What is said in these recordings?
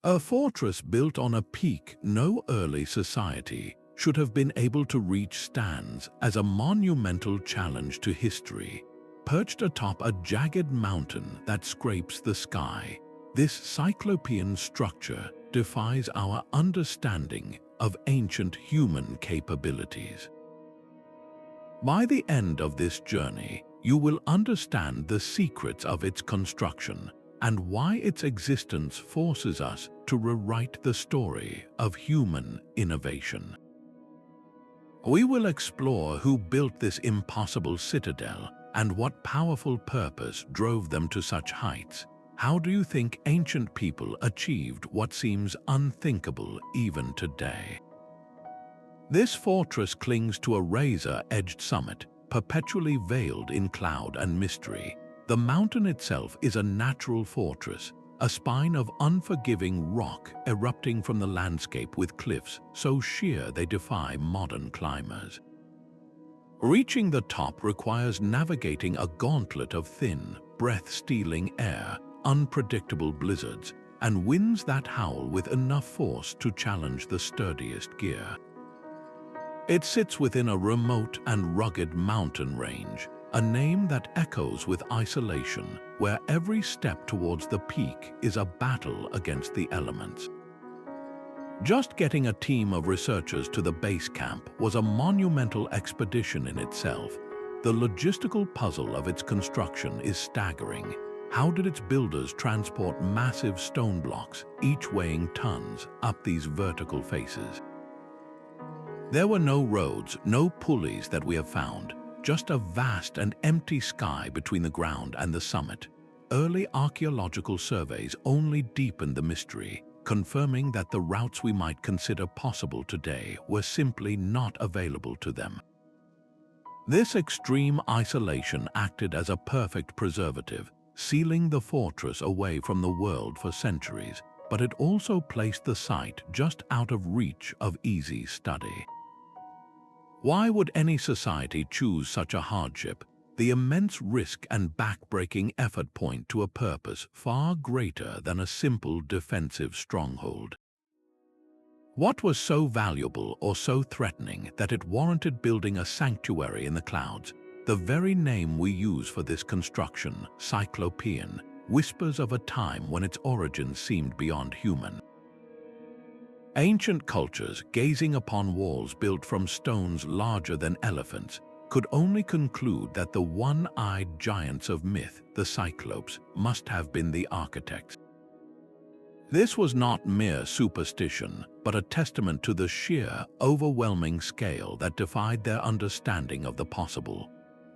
A fortress built on a peak no early society should have been able to reach stands as a monumental challenge to history. Perched atop a jagged mountain that scrapes the sky, this Cyclopean structure defies our understanding of ancient human capabilities. By the end of this journey, you will understand the secrets of its construction and why its existence forces us to rewrite the story of human innovation. We will explore who built this impossible citadel and what powerful purpose drove them to such heights. How do you think ancient people achieved what seems unthinkable even today? This fortress clings to a razor-edged summit, perpetually veiled in cloud and mystery. The mountain itself is a natural fortress, a spine of unforgiving rock erupting from the landscape with cliffs so sheer they defy modern climbers. Reaching the top requires navigating a gauntlet of thin, breath-stealing air, unpredictable blizzards, and winds that howl with enough force to challenge the sturdiest gear. It sits within a remote and rugged mountain range, a name that echoes with isolation, where every step towards the peak is a battle against the elements. Just getting a team of researchers to the base camp was a monumental expedition in itself. The logistical puzzle of its construction is staggering. How did its builders transport massive stone blocks, each weighing tons, up these vertical faces? There were no roads, no pulleys that we have found, just a vast and empty sky between the ground and the summit. Early archaeological surveys only deepened the mystery, confirming that the routes we might consider possible today were simply not available to them. This extreme isolation acted as a perfect preservative, sealing the fortress away from the world for centuries, but it also placed the site just out of reach of easy study. Why would any society choose such a hardship? The immense risk and back-breaking effort point to a purpose far greater than a simple defensive stronghold. What was so valuable or so threatening that it warranted building a sanctuary in the clouds? The very name we use for this construction, Cyclopean, whispers of a time when its origins seemed beyond human. Ancient cultures, gazing upon walls built from stones larger than elephants, could only conclude that the one-eyed giants of myth, the Cyclopes, must have been the architects. This was not mere superstition, but a testament to the sheer, overwhelming scale that defied their understanding of the possible.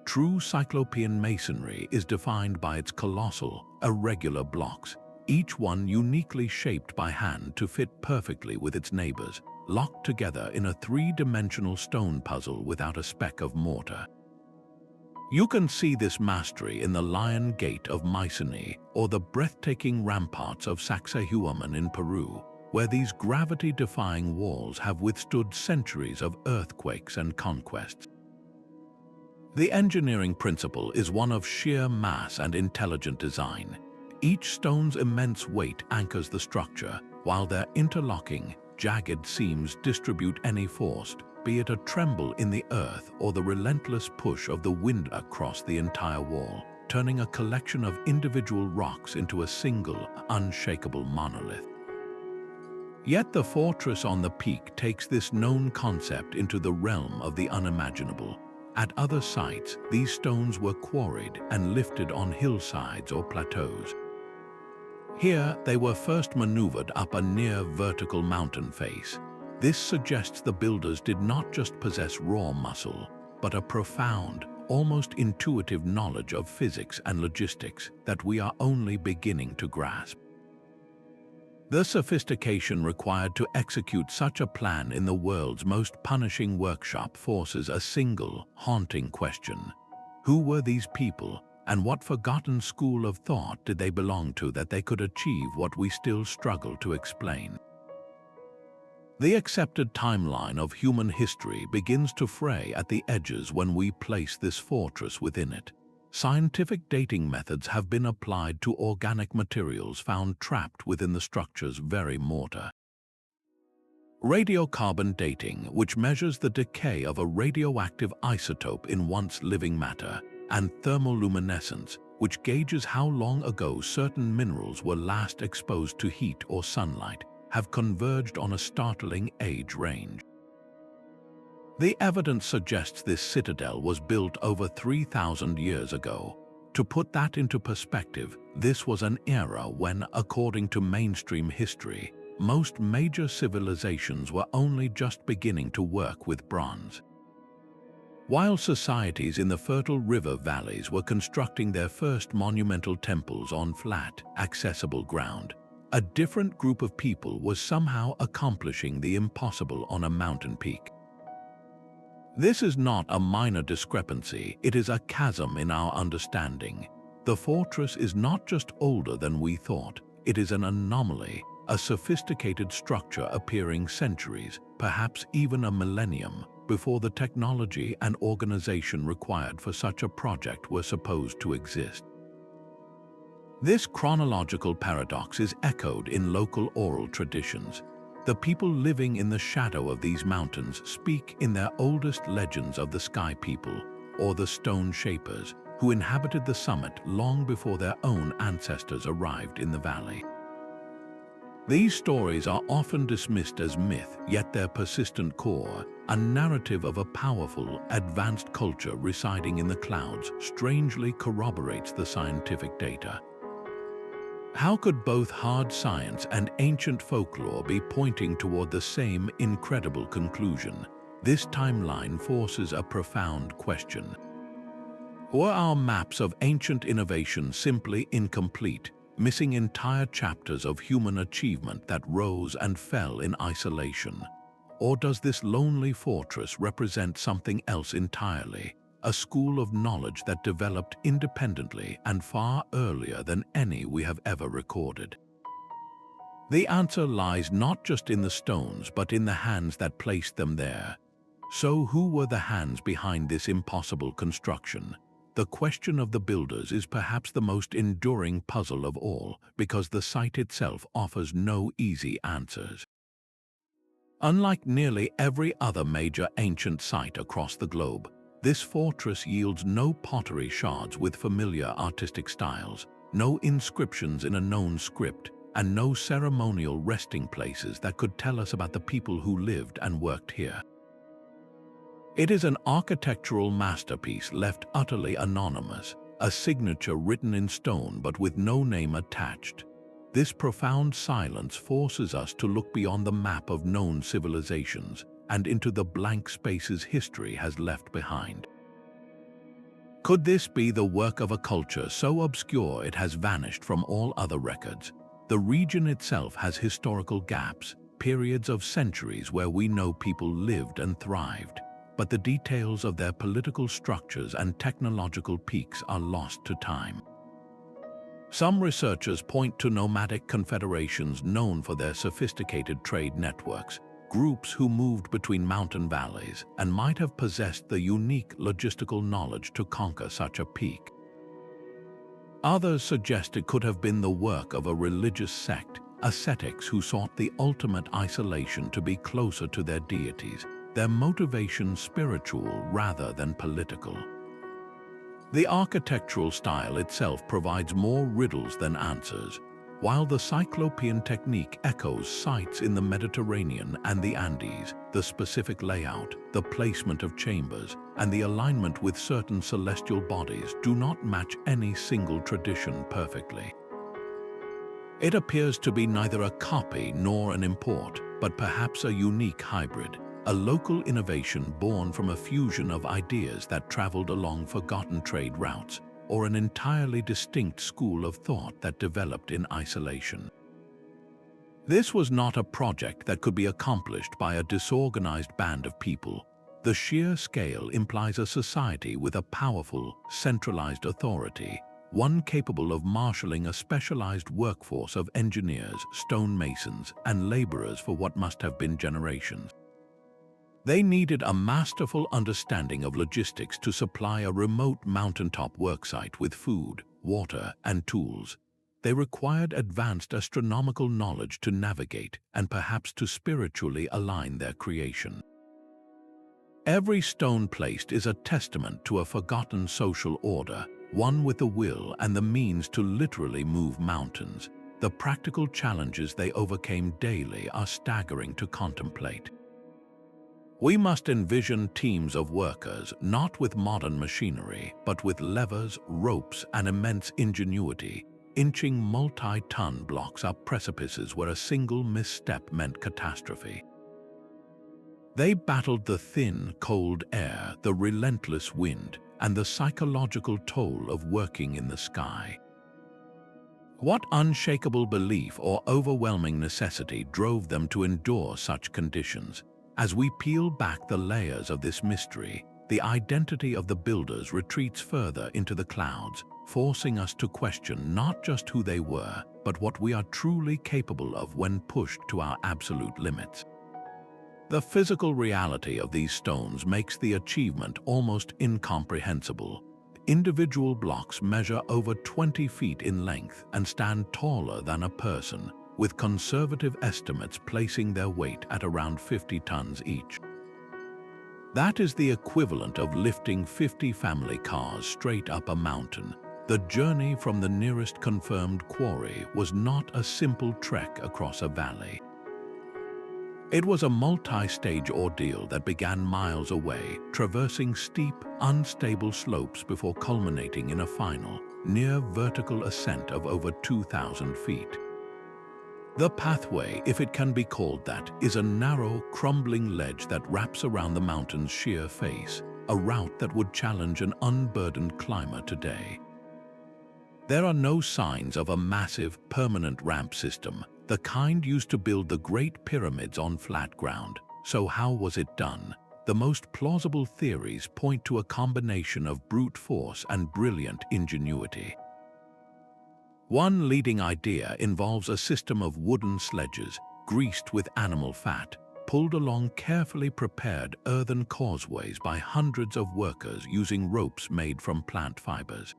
True Cyclopean masonry is defined by its colossal, irregular blocks, each one uniquely shaped by hand to fit perfectly with its neighbors, locked together in a three-dimensional stone puzzle without a speck of mortar. You can see this mastery in the Lion Gate of Mycenae or the breathtaking ramparts of Sacsayhuaman in Peru, where these gravity-defying walls have withstood centuries of earthquakes and conquests. The engineering principle is one of sheer mass and intelligent design. Each stone's immense weight anchors the structure, while their interlocking, jagged seams distribute any force, be it a tremble in the earth or the relentless push of the wind across the entire wall, turning a collection of individual rocks into a single, unshakable monolith. Yet the fortress on the peak takes this known concept into the realm of the unimaginable. At other sites, these stones were quarried and lifted on hillsides or plateaus. Here, they were first maneuvered up a near-vertical mountain face. This suggests the builders did not just possess raw muscle, but a profound, almost intuitive knowledge of physics and logistics that we are only beginning to grasp. The sophistication required to execute such a plan in the world's most punishing workshop forces a single, haunting question. Who were these people? And what forgotten school of thought did they belong to that they could achieve what we still struggle to explain? The accepted timeline of human history begins to fray at the edges when we place this fortress within it. scientific dating methods have been applied to organic materials found trapped within the structure's very mortar. Radiocarbon dating, which measures the decay of a radioactive isotope in once living matter, and thermoluminescence, which gauges how long ago certain minerals were last exposed to heat or sunlight, have converged on a startling age range. The evidence suggests this citadel was built over 3,000 years ago. To put that into perspective, this was an era when, according to mainstream history, most major civilizations were only just beginning to work with bronze. While societies in the fertile river valleys were constructing their first monumental temples on flat, accessible ground, a different group of people was somehow accomplishing the impossible on a mountain peak. This is not a minor discrepancy, it is a chasm in our understanding. The fortress is not just older than we thought, it is an anomaly, a sophisticated structure appearing centuries, perhaps even a millennium, before the technology and organization required for such a project were supposed to exist. This chronological paradox is echoed in local oral traditions. The people living in the shadow of these mountains speak in their oldest legends of the Sky People, or the Stone Shapers, who inhabited the summit long before their own ancestors arrived in the valley. These stories are often dismissed as myth, yet their persistent core, a narrative of a powerful, advanced culture residing in the clouds, strangely corroborates the scientific data. How could both hard science and ancient folklore be pointing toward the same incredible conclusion? This timeline forces a profound question. Were our maps of ancient innovation simply incomplete, missing entire chapters of human achievement that rose and fell in isolation? Or does this lonely fortress represent something else entirely, a school of knowledge that developed independently and far earlier than any we have ever recorded? The answer lies not just in the stones but in the hands that placed them there. So who were the hands behind this impossible construction? The question of the builders is perhaps the most enduring puzzle of all, because the site itself offers no easy answers. Unlike nearly every other major ancient site across the globe, this fortress yields no pottery shards with familiar artistic styles, no inscriptions in a known script, and no ceremonial resting places that could tell us about the people who lived and worked here. It is an architectural masterpiece left utterly anonymous, a signature written in stone but with no name attached. This profound silence forces us to look beyond the map of known civilizations and into the blank spaces history has left behind. Could this be the work of a culture so obscure it has vanished from all other records? The region itself has historical gaps, periods of centuries where we know people lived and thrived, but the details of their political structures and technological peaks are lost to time. Some researchers point to nomadic confederations known for their sophisticated trade networks, groups who moved between mountain valleys and might have possessed the unique logistical knowledge to conquer such a peak. Others suggest it could have been the work of a religious sect, ascetics who sought the ultimate isolation to be closer to their deities, their motivation spiritual rather than political. The architectural style itself provides more riddles than answers. While the Cyclopean technique echoes sites in the Mediterranean and the Andes, the specific layout, the placement of chambers, and the alignment with certain celestial bodies do not match any single tradition perfectly. It appears to be neither a copy nor an import, but perhaps a unique hybrid, a local innovation born from a fusion of ideas that traveled along forgotten trade routes, or an entirely distinct school of thought that developed in isolation. This was not a project that could be accomplished by a disorganized band of people. The sheer scale implies a society with a powerful, centralized authority, one capable of marshalling a specialized workforce of engineers, stonemasons, and laborers for what must have been generations. They needed a masterful understanding of logistics to supply a remote mountaintop worksite with food, water, and tools. They required advanced astronomical knowledge to navigate and perhaps to spiritually align their creation. Every stone placed is a testament to a forgotten social order, one with the will and the means to literally move mountains. The practical challenges they overcame daily are staggering to contemplate. We must envision teams of workers, not with modern machinery, but with levers, ropes, and immense ingenuity, inching multi-ton blocks up precipices where a single misstep meant catastrophe. They battled the thin, cold air, the relentless wind, and the psychological toll of working in the sky. What unshakable belief or overwhelming necessity drove them to endure such conditions? As we peel back the layers of this mystery, the identity of the builders retreats further into the clouds, forcing us to question not just who they were, but what we are truly capable of when pushed to our absolute limits. The physical reality of these stones makes the achievement almost incomprehensible. Individual blocks measure over 20 feet in length and stand taller than a person, with conservative estimates placing their weight at around 50 tons each. That is the equivalent of lifting 50 family cars straight up a mountain. The journey from the nearest confirmed quarry was not a simple trek across a valley. It was a multi-stage ordeal that began miles away, traversing steep, unstable slopes before culminating in a final, near-vertical ascent of over 2,000 feet. The pathway, if it can be called that, is a narrow, crumbling ledge that wraps around the mountain's sheer face, a route that would challenge an unburdened climber today. There are no signs of a massive, permanent ramp system, the kind used to build the Great Pyramids on flat ground. So how was it done? The most plausible theories point to a combination of brute force and brilliant ingenuity. One leading idea involves a system of wooden sledges, greased with animal fat, pulled along carefully prepared earthen causeways by hundreds of workers using ropes made from plant fibers.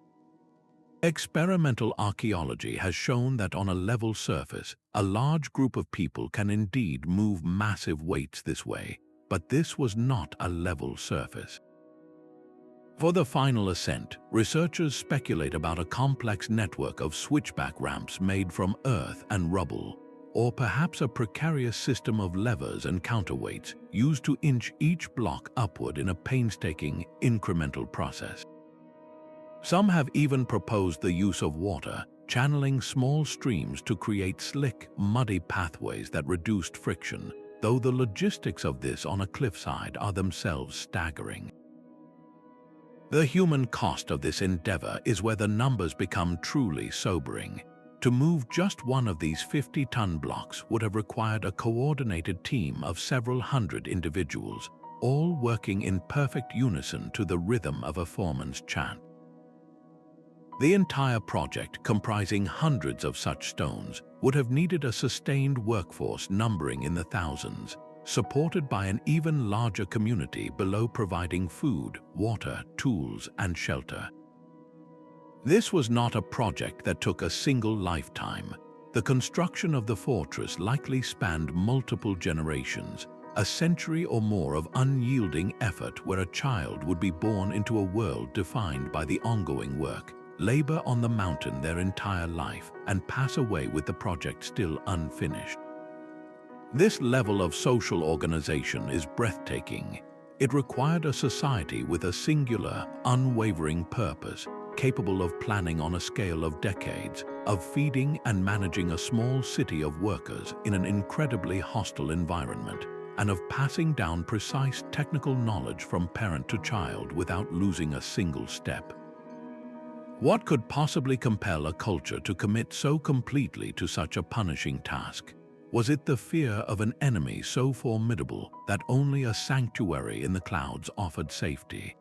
Experimental archaeology has shown that on a level surface, a large group of people can indeed move massive weights this way, but this was not a level surface. For the final ascent, researchers speculate about a complex network of switchback ramps made from earth and rubble, or perhaps a precarious system of levers and counterweights used to inch each block upward in a painstaking, incremental process. Some have even proposed the use of water, channeling small streams to create slick, muddy pathways that reduced friction, though the logistics of this on a cliffside are themselves staggering. The human cost of this endeavor is where the numbers become truly sobering. To move just one of these 50-ton blocks would have required a coordinated team of several hundred individuals, all working in perfect unison to the rhythm of a foreman's chant. The entire project, comprising hundreds of such stones, would have needed a sustained workforce numbering in the thousands, supported by an even larger community below providing food, water, tools, and shelter. This was not a project that took a single lifetime. The construction of the fortress likely spanned multiple generations, a century or more of unyielding effort where a child would be born into a world defined by the ongoing work, labor on the mountain their entire life, and pass away with the project still unfinished. This level of social organization is breathtaking. It required a society with a singular, unwavering purpose, capable of planning on a scale of decades, of feeding and managing a small city of workers in an incredibly hostile environment, and of passing down precise technical knowledge from parent to child without losing a single step. What could possibly compel a culture to commit so completely to such a punishing task? Was it the fear of an enemy so formidable that only a sanctuary in the clouds offered safety?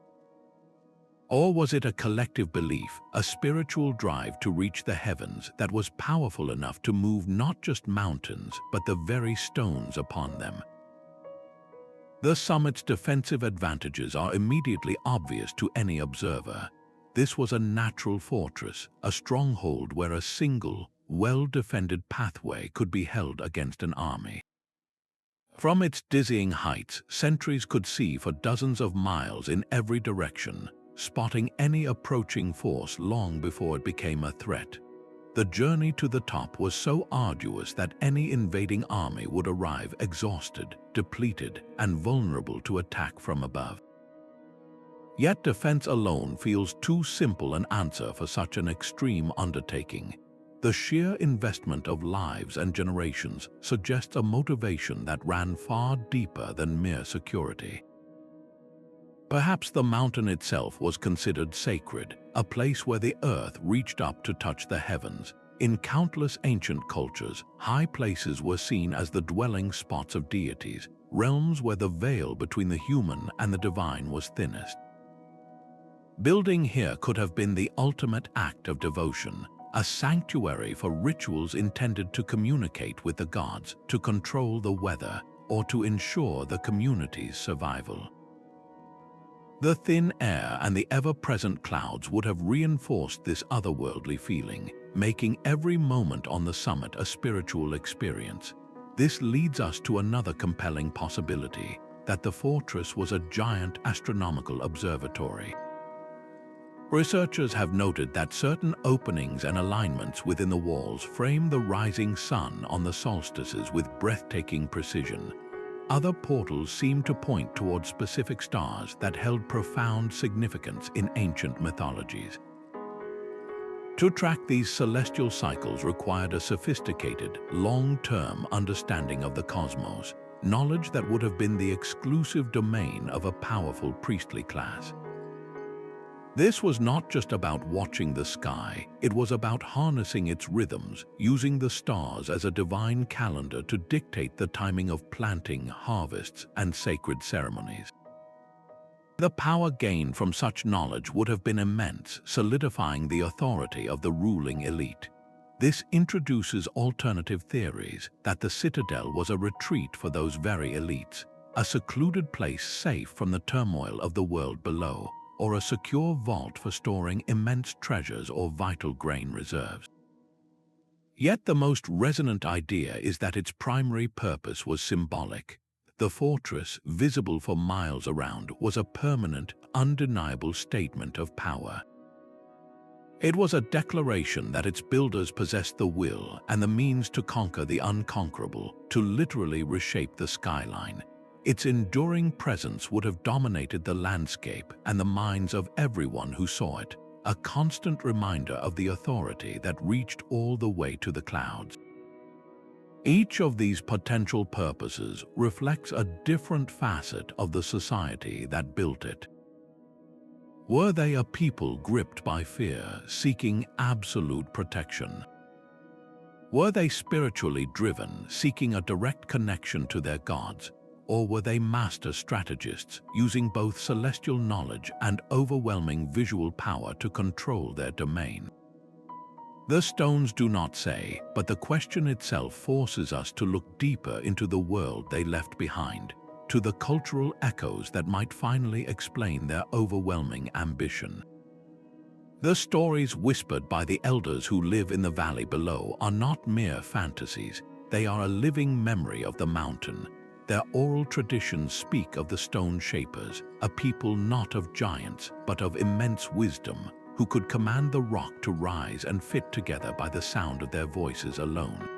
Or was it a collective belief, a spiritual drive to reach the heavens that was powerful enough to move not just mountains, but the very stones upon them? The summit's defensive advantages are immediately obvious to any observer. This was a natural fortress, a stronghold where a single, well-defended pathway could be held against an army. From its dizzying heights, sentries could see for dozens of miles in every direction, spotting any approaching force long before it became a threat. The journey to the top was so arduous that any invading army would arrive exhausted, depleted, and vulnerable to attack from above. Yet defense alone feels too simple an answer for such an extreme undertaking. The sheer investment of lives and generations suggests a motivation that ran far deeper than mere security. Perhaps the mountain itself was considered sacred, a place where the earth reached up to touch the heavens. In countless ancient cultures, high places were seen as the dwelling spots of deities, realms where the veil between the human and the divine was thinnest. Building here could have been the ultimate act of devotion, a sanctuary for rituals intended to communicate with the gods, to control the weather, or to ensure the community's survival. The thin air and the ever-present clouds would have reinforced this otherworldly feeling, making every moment on the summit a spiritual experience. This leads us to another compelling possibility, that the fortress was a giant astronomical observatory. Researchers have noted that certain openings and alignments within the walls frame the rising sun on the solstices with breathtaking precision. Other portals seem to point toward specific stars that held profound significance in ancient mythologies. To track these celestial cycles required a sophisticated, long-term understanding of the cosmos, knowledge that would have been the exclusive domain of a powerful priestly class. This was not just about watching the sky, it was about harnessing its rhythms, using the stars as a divine calendar to dictate the timing of planting, harvests, and sacred ceremonies. The power gained from such knowledge would have been immense, solidifying the authority of the ruling elite. This introduces alternative theories that the citadel was a retreat for those very elites, a secluded place safe from the turmoil of the world below, or a secure vault for storing immense treasures or vital grain reserves. Yet the most resonant idea is that its primary purpose was symbolic. The fortress, visible for miles around, was a permanent, undeniable statement of power. It was a declaration that its builders possessed the will and the means to conquer the unconquerable, to literally reshape the skyline. Its enduring presence would have dominated the landscape and the minds of everyone who saw it, a constant reminder of the authority that reached all the way to the clouds. Each of these potential purposes reflects a different facet of the society that built it. Were they a people gripped by fear, seeking absolute protection? Were they spiritually driven, seeking a direct connection to their gods? Or were they master strategists, using both celestial knowledge and overwhelming visual power to control their domain? The stones do not say, but the question itself forces us to look deeper into the world they left behind, to the cultural echoes that might finally explain their overwhelming ambition. The stories whispered by the elders who live in the valley below are not mere fantasies, they are a living memory of the mountain. Their oral traditions speak of the stone shapers, a people not of giants, but of immense wisdom, who could command the rock to rise and fit together by the sound of their voices alone.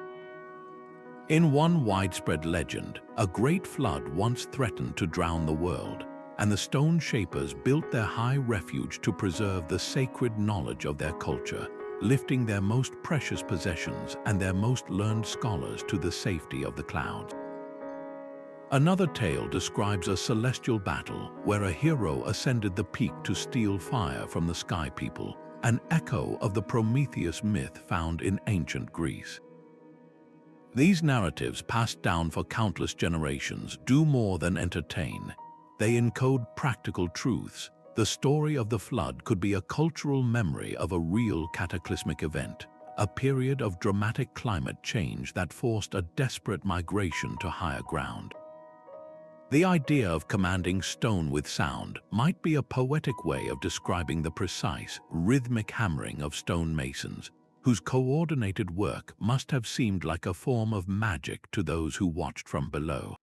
In one widespread legend, a great flood once threatened to drown the world, and the stone shapers built their high refuge to preserve the sacred knowledge of their culture, lifting their most precious possessions and their most learned scholars to the safety of the clouds. Another tale describes a celestial battle where a hero ascended the peak to steal fire from the sky people, an echo of the Prometheus myth found in ancient Greece. These narratives, passed down for countless generations, do more than entertain. They encode practical truths. The story of the flood could be a cultural memory of a real cataclysmic event, a period of dramatic climate change that forced a desperate migration to higher ground. The idea of commanding stone with sound might be a poetic way of describing the precise, rhythmic hammering of stonemasons, whose coordinated work must have seemed like a form of magic to those who watched from below.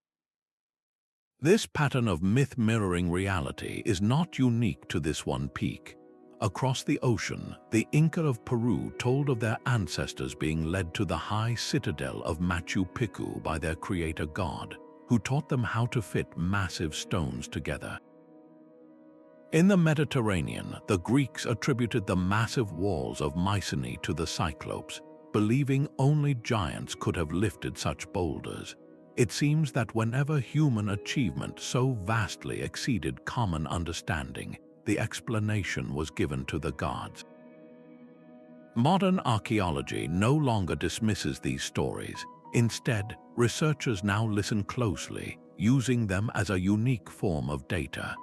This pattern of myth mirroring reality is not unique to this one peak. Across the ocean, the Inca of Peru told of their ancestors being led to the high citadel of Machu Picchu by their creator god, who taught them how to fit massive stones together. In the Mediterranean, the Greeks attributed the massive walls of Mycenae to the Cyclopes, believing only giants could have lifted such boulders. It seems that whenever human achievement so vastly exceeded common understanding, the explanation was given to the gods. Modern archaeology no longer dismisses these stories. Instead, researchers now listen closely, using them as a unique form of data.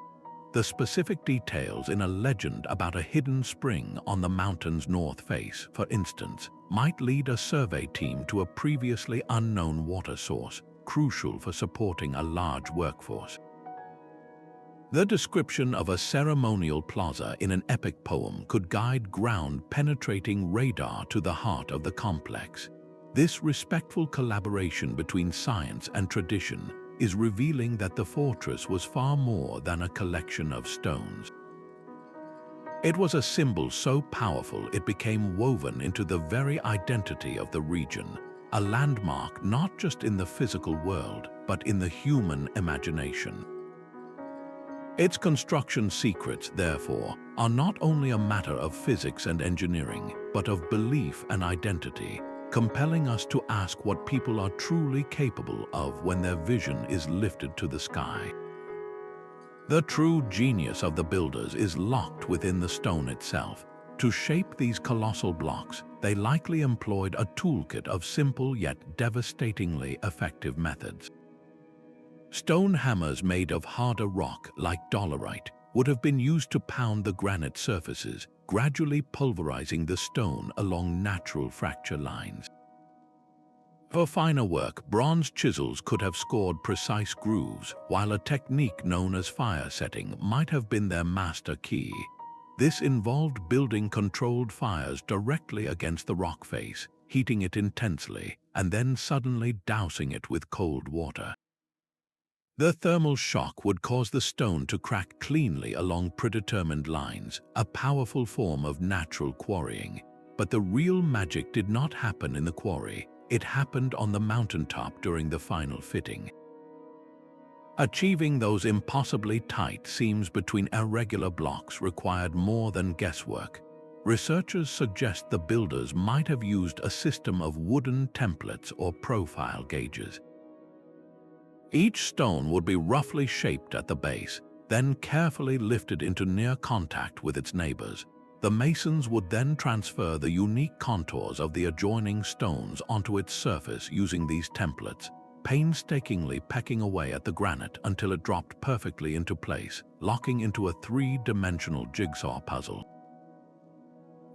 The specific details in a legend about a hidden spring on the mountain's north face, for instance, might lead a survey team to a previously unknown water source, crucial for supporting a large workforce. The description of a ceremonial plaza in an epic poem could guide ground-penetrating radar to the heart of the complex. This respectful collaboration between science and tradition is revealing that the fortress was far more than a collection of stones. It was a symbol so powerful it became woven into the very identity of the region, a landmark not just in the physical world, but in the human imagination. Its construction secrets, therefore, are not only a matter of physics and engineering, but of belief and identity, compelling us to ask what people are truly capable of when their vision is lifted to the sky. The true genius of the builders is locked within the stone itself. To shape these colossal blocks, they likely employed a toolkit of simple yet devastatingly effective methods. Stone hammers made of harder rock, like dolerite, would have been used to pound the granite surfaces, gradually pulverizing the stone along natural fracture lines. For finer work, bronze chisels could have scored precise grooves, while a technique known as fire setting might have been their master key. This involved building controlled fires directly against the rock face, heating it intensely, and then suddenly dousing it with cold water. The thermal shock would cause the stone to crack cleanly along predetermined lines, a powerful form of natural quarrying. But the real magic did not happen in the quarry, it happened on the mountaintop during the final fitting. Achieving those impossibly tight seams between irregular blocks required more than guesswork. Researchers suggest the builders might have used a system of wooden templates or profile gauges. Each stone would be roughly shaped at the base, then carefully lifted into near contact with its neighbors. The masons would then transfer the unique contours of the adjoining stones onto its surface using these templates, painstakingly pecking away at the granite until it dropped perfectly into place, locking into a three-dimensional jigsaw puzzle.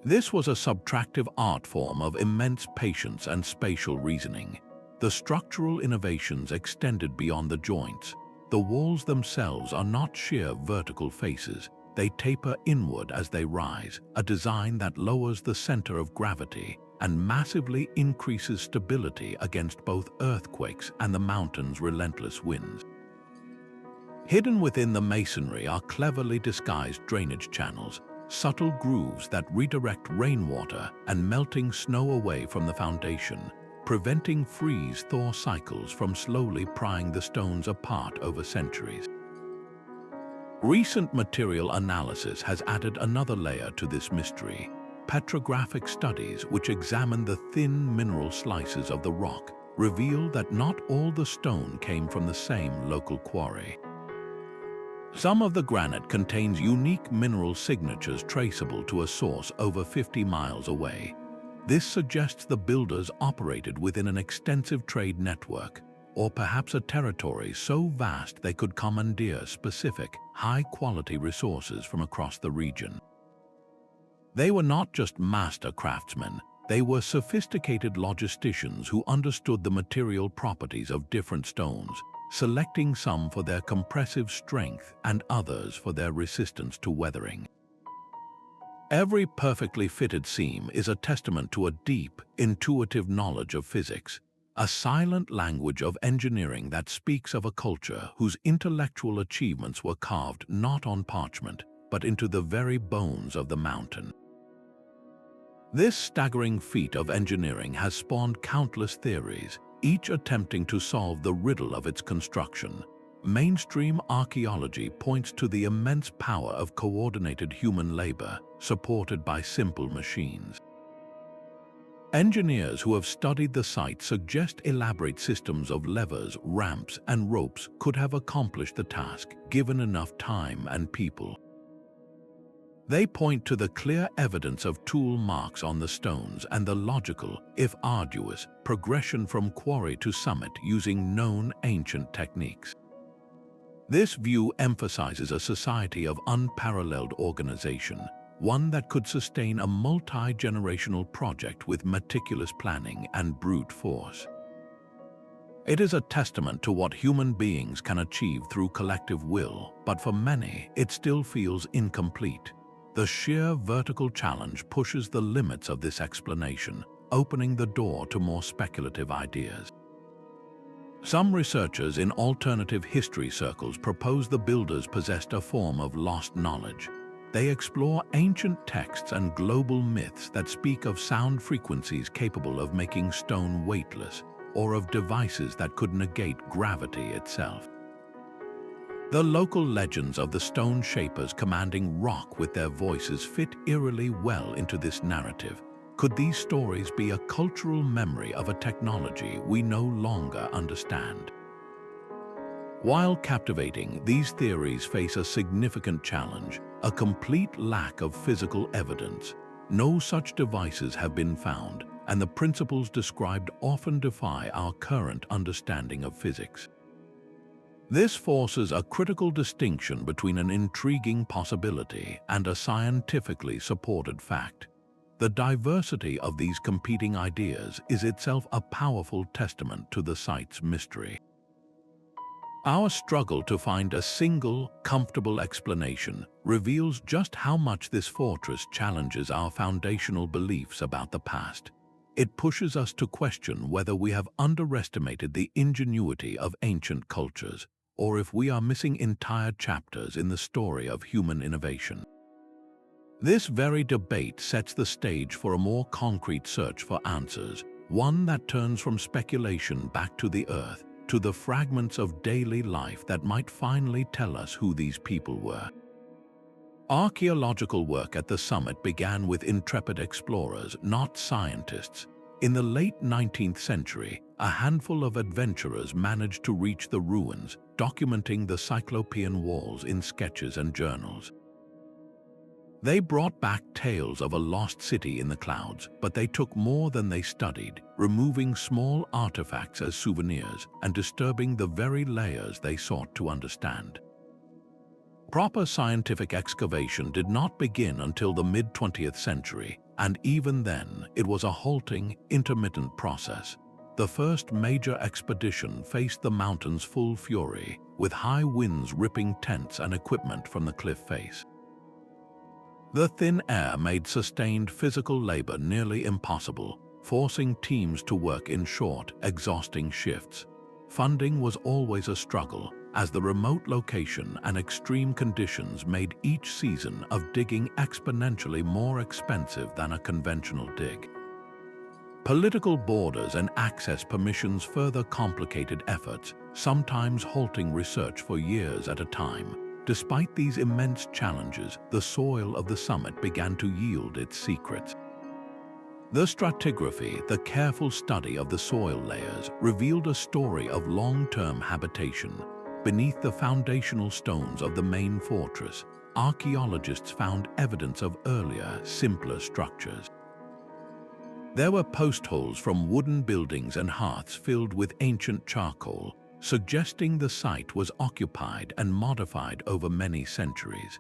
This was a subtractive art form of immense patience and spatial reasoning. The structural innovations extended beyond the joints. The walls themselves are not sheer vertical faces. They taper inward as they rise, a design that lowers the center of gravity and massively increases stability against both earthquakes and the mountain's relentless winds. Hidden within the masonry are cleverly disguised drainage channels, subtle grooves that redirect rainwater and melting snow away from the foundation, preventing freeze-thaw cycles from slowly prying the stones apart over centuries. Recent material analysis has added another layer to this mystery. Petrographic studies, which examine the thin mineral slices of the rock, reveal that not all the stone came from the same local quarry. Some of the granite contains unique mineral signatures traceable to a source over 50 miles away. This suggests the builders operated within an extensive trade network, or perhaps a territory so vast they could commandeer specific, high-quality resources from across the region. They were not just master craftsmen, they were sophisticated logisticians who understood the material properties of different stones, selecting some for their compressive strength and others for their resistance to weathering. Every perfectly fitted seam is a testament to a deep, intuitive knowledge of physics, a silent language of engineering that speaks of a culture whose intellectual achievements were carved not on parchment, but into the very bones of the mountain. This staggering feat of engineering has spawned countless theories, each attempting to solve the riddle of its construction. Mainstream archaeology points to the immense power of coordinated human labor, supported by simple machines. Engineers who have studied the site suggest elaborate systems of levers, ramps, and ropes could have accomplished the task, given enough time and people. They point to the clear evidence of tool marks on the stones and the logical, if arduous, progression from quarry to summit using known ancient techniques. This view emphasizes a society of unparalleled organization, one that could sustain a multi-generational project with meticulous planning and brute force. It is a testament to what human beings can achieve through collective will, but for many, it still feels incomplete. The sheer vertical challenge pushes the limits of this explanation, opening the door to more speculative ideas. Some researchers in alternative history circles propose the builders possessed a form of lost knowledge. They explore ancient texts and global myths that speak of sound frequencies capable of making stone weightless, or of devices that could negate gravity itself. The local legends of the stone shapers commanding rock with their voices fit eerily well into this narrative. Could these stories be a cultural memory of a technology we no longer understand? While captivating, these theories face a significant challenge: a complete lack of physical evidence. No such devices have been found, and the principles described often defy our current understanding of physics. This forces a critical distinction between an intriguing possibility and a scientifically supported fact. The diversity of these competing ideas is itself a powerful testament to the site's mystery. Our struggle to find a single, comfortable explanation reveals just how much this fortress challenges our foundational beliefs about the past. It pushes us to question whether we have underestimated the ingenuity of ancient cultures, or if we are missing entire chapters in the story of human innovation. This very debate sets the stage for a more concrete search for answers, one that turns from speculation back to the earth, to the fragments of daily life that might finally tell us who these people were. Archaeological work at the summit began with intrepid explorers, not scientists. In the late 19th century, a handful of adventurers managed to reach the ruins, documenting the Cyclopean walls in sketches and journals. They brought back tales of a lost city in the clouds, but they took more than they studied, removing small artifacts as souvenirs and disturbing the very layers they sought to understand. Proper scientific excavation did not begin until the mid-20th century, and even then, it was a halting, intermittent process. The first major expedition faced the mountain's full fury, with high winds ripping tents and equipment from the cliff face. The thin air made sustained physical labor nearly impossible, forcing teams to work in short, exhausting shifts. Funding was always a struggle, as the remote location and extreme conditions made each season of digging exponentially more expensive than a conventional dig. Political borders and access permissions further complicated efforts, sometimes halting research for years at a time. Despite these immense challenges, the soil of the summit began to yield its secrets. The stratigraphy, the careful study of the soil layers, revealed a story of long-term habitation. Beneath the foundational stones of the main fortress, archaeologists found evidence of earlier, simpler structures. There were post holes from wooden buildings and hearths filled with ancient charcoal, suggesting the site was occupied and modified over many centuries.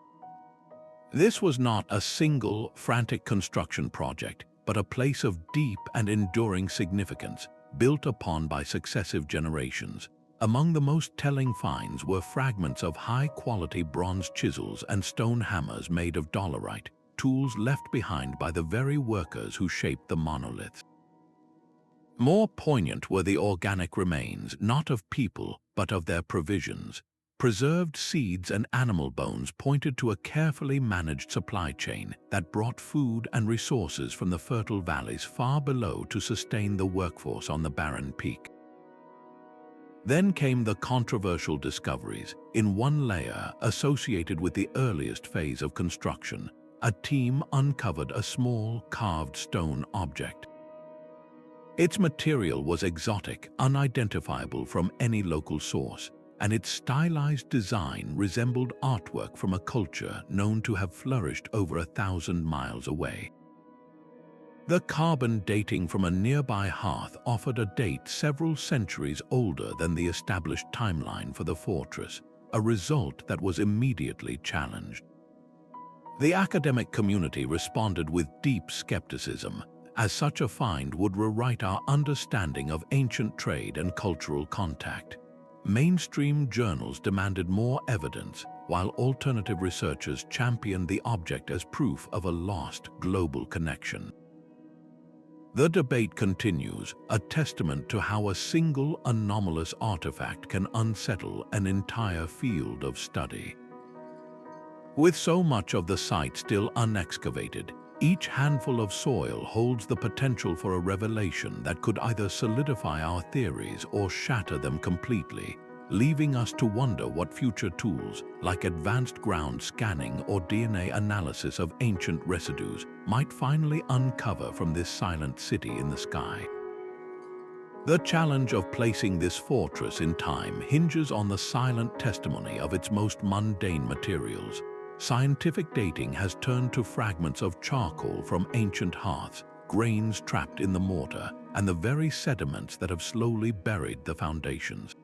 This was not a single, frantic construction project, but a place of deep and enduring significance, built upon by successive generations, Among the most telling finds were fragments of high-quality bronze chisels and stone hammers made of dolerite, tools left behind by the very workers who shaped the monoliths. More poignant were the organic remains, not of people, but of their provisions. Preserved seeds and animal bones pointed to a carefully managed supply chain that brought food and resources from the fertile valleys far below to sustain the workforce on the barren peak. Then came the controversial discoveries. In one layer, associated with the earliest phase of construction, a team uncovered a small, carved stone object. Its material was exotic, unidentifiable from any local source, and its stylized design resembled artwork from a culture known to have flourished over 1,000 miles away. The carbon dating from a nearby hearth offered a date several centuries older than the established timeline for the fortress, a result that was immediately challenged. The academic community responded with deep skepticism, as such a find would rewrite our understanding of ancient trade and cultural contact. Mainstream journals demanded more evidence, while alternative researchers championed the object as proof of a lost global connection. The debate continues, a testament to how a single anomalous artifact can unsettle an entire field of study. With so much of the site still unexcavated, each handful of soil holds the potential for a revelation that could either solidify our theories or shatter them completely, leaving us to wonder what future tools, like advanced ground scanning or DNA analysis of ancient residues, might finally uncover from this silent city in the sky. The challenge of placing this fortress in time hinges on the silent testimony of its most mundane materials. Scientific dating has turned to fragments of charcoal from ancient hearths, grains trapped in the mortar, and the very sediments that have slowly buried the foundations.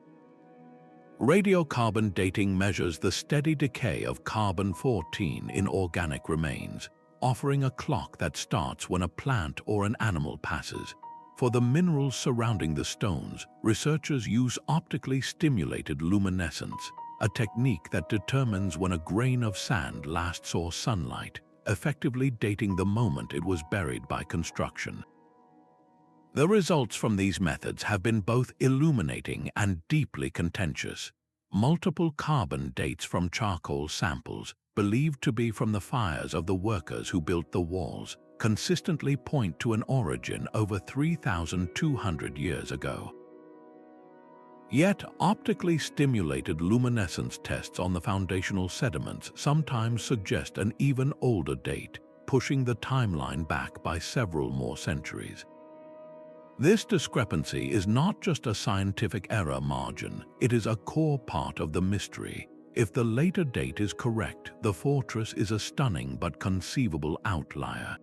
Radiocarbon dating measures the steady decay of carbon-14 in organic remains, offering a clock that starts when a plant or an animal passes. For the minerals surrounding the stones, researchers use optically stimulated luminescence, a technique that determines when a grain of sand last saw sunlight, effectively dating the moment it was buried by construction. The results from these methods have been both illuminating and deeply contentious. Multiple carbon dates from charcoal samples, believed to be from the fires of the workers who built the walls, consistently point to an origin over 3,200 years ago. Yet, optically stimulated luminescence tests on the foundational sediments sometimes suggest an even older date, pushing the timeline back by several more centuries. This discrepancy is not just a scientific error margin, it is a core part of the mystery. If the later date is correct, the fortress is a stunning but conceivable outlier.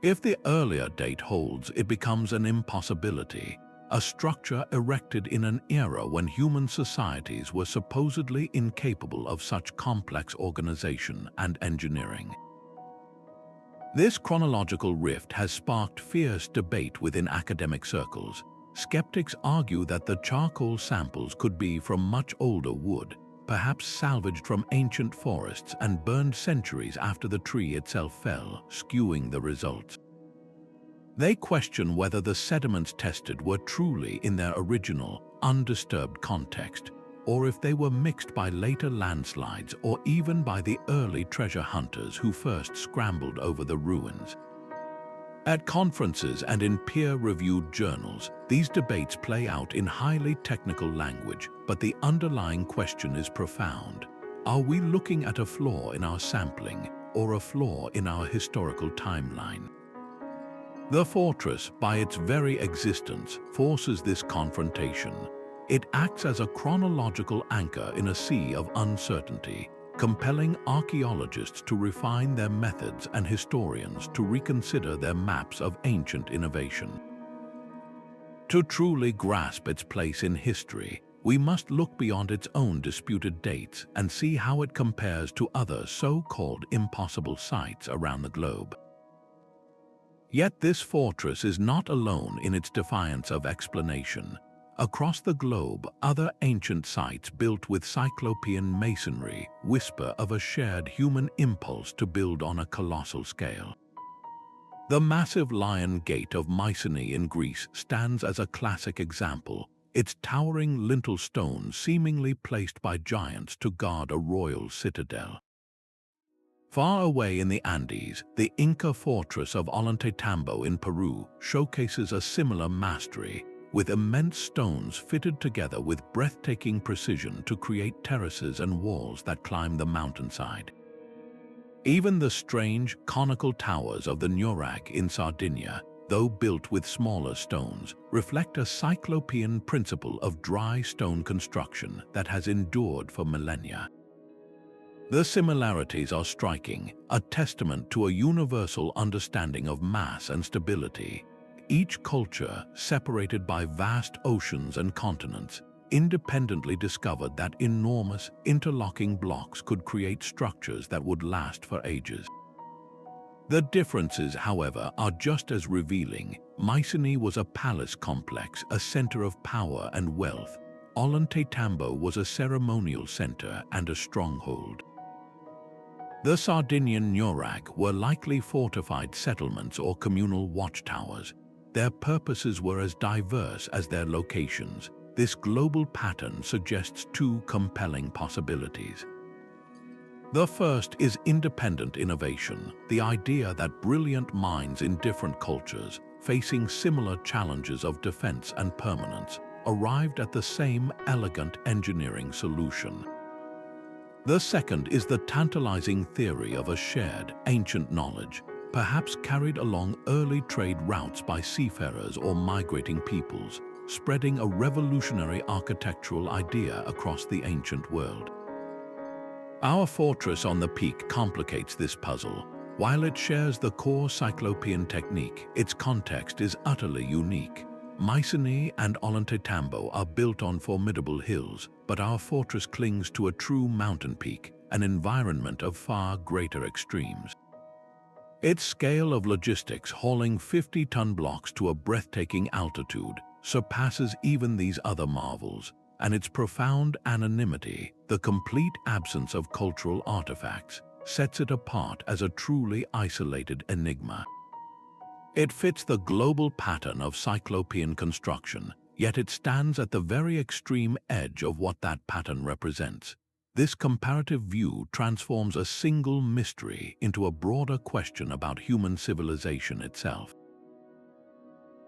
If the earlier date holds, it becomes an impossibility, a structure erected in an era when human societies were supposedly incapable of such complex organization and engineering. This chronological rift has sparked fierce debate within academic circles. Skeptics argue that the charcoal samples could be from much older wood, perhaps salvaged from ancient forests and burned centuries after the tree itself fell, skewing the results. They question whether the sediments tested were truly in their original, undisturbed context, or if they were mixed by later landslides or even by the early treasure hunters who first scrambled over the ruins. At conferences and in peer-reviewed journals, these debates play out in highly technical language, but the underlying question is profound. Are we looking at a flaw in our sampling or a flaw in our historical timeline? The fortress, by its very existence, forces this confrontation. It acts as a chronological anchor in a sea of uncertainty, compelling archaeologists to refine their methods and historians to reconsider their maps of ancient innovation. To truly grasp its place in history, we must look beyond its own disputed dates and see how it compares to other so-called impossible sites around the globe. Yet this fortress is not alone in its defiance of explanation. Across the globe, other ancient sites built with Cyclopean masonry whisper of a shared human impulse to build on a colossal scale. The massive Lion Gate of Mycenae in Greece stands as a classic example, its towering lintel stones seemingly placed by giants to guard a royal citadel. Far away in the Andes, the Inca fortress of Ollantaytambo in Peru showcases a similar mastery, with immense stones fitted together with breathtaking precision to create terraces and walls that climb the mountainside. Even the strange, conical towers of the Nurag in Sardinia, though built with smaller stones, reflect a Cyclopean principle of dry stone construction that has endured for millennia. The similarities are striking, a testament to a universal understanding of mass and stability. Each culture, separated by vast oceans and continents, independently discovered that enormous, interlocking blocks could create structures that would last for ages. The differences, however, are just as revealing. Mycenae was a palace complex, a center of power and wealth. Ollantaytambo was a ceremonial center and a stronghold. The Sardinian Nurag were likely fortified settlements or communal watchtowers. Their purposes were as diverse as their locations. This global pattern suggests two compelling possibilities. The first is independent innovation, the idea that brilliant minds in different cultures, facing similar challenges of defense and permanence, arrived at the same elegant engineering solution. The second is the tantalizing theory of a shared, ancient knowledge, perhaps carried along early trade routes by seafarers or migrating peoples, spreading a revolutionary architectural idea across the ancient world. Our fortress on the peak complicates this puzzle. While it shares the core Cyclopean technique, its context is utterly unique. Mycenae and Ollantaytambo are built on formidable hills, but our fortress clings to a true mountain peak, an environment of far greater extremes. Its scale of logistics, hauling 50-ton blocks to a breathtaking altitude, surpasses even these other marvels, and its profound anonymity, the complete absence of cultural artifacts, sets it apart as a truly isolated enigma. It fits the global pattern of Cyclopean construction, yet it stands at the very extreme edge of what that pattern represents. This comparative view transforms a single mystery into a broader question about human civilization itself.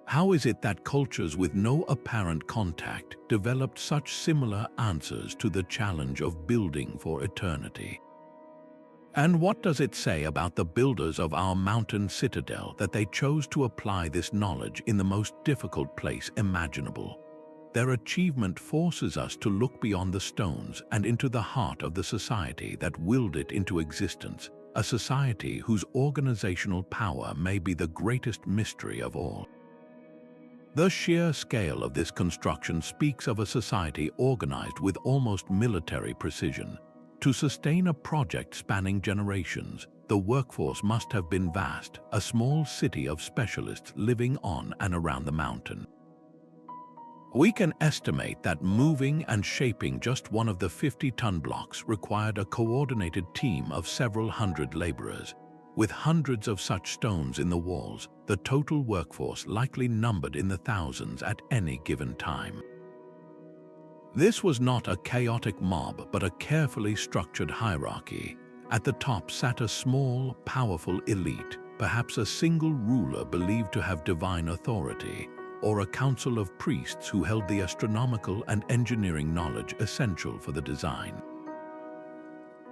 How is it that cultures with no apparent contact developed such similar answers to the challenge of building for eternity? And what does it say about the builders of our mountain citadel that they chose to apply this knowledge in the most difficult place imaginable? Their achievement forces us to look beyond the stones and into the heart of the society that willed it into existence, a society whose organizational power may be the greatest mystery of all. The sheer scale of this construction speaks of a society organized with almost military precision. To sustain a project spanning generations, the workforce must have been vast, a small city of specialists living on and around the mountain. We can estimate that moving and shaping just one of the 50-ton blocks required a coordinated team of several hundred laborers. With hundreds of such stones in the walls, the total workforce likely numbered in the thousands at any given time. This was not a chaotic mob, but a carefully structured hierarchy. At the top sat a small, powerful elite, perhaps a single ruler believed to have divine authority, or a council of priests who held the astronomical and engineering knowledge essential for the design.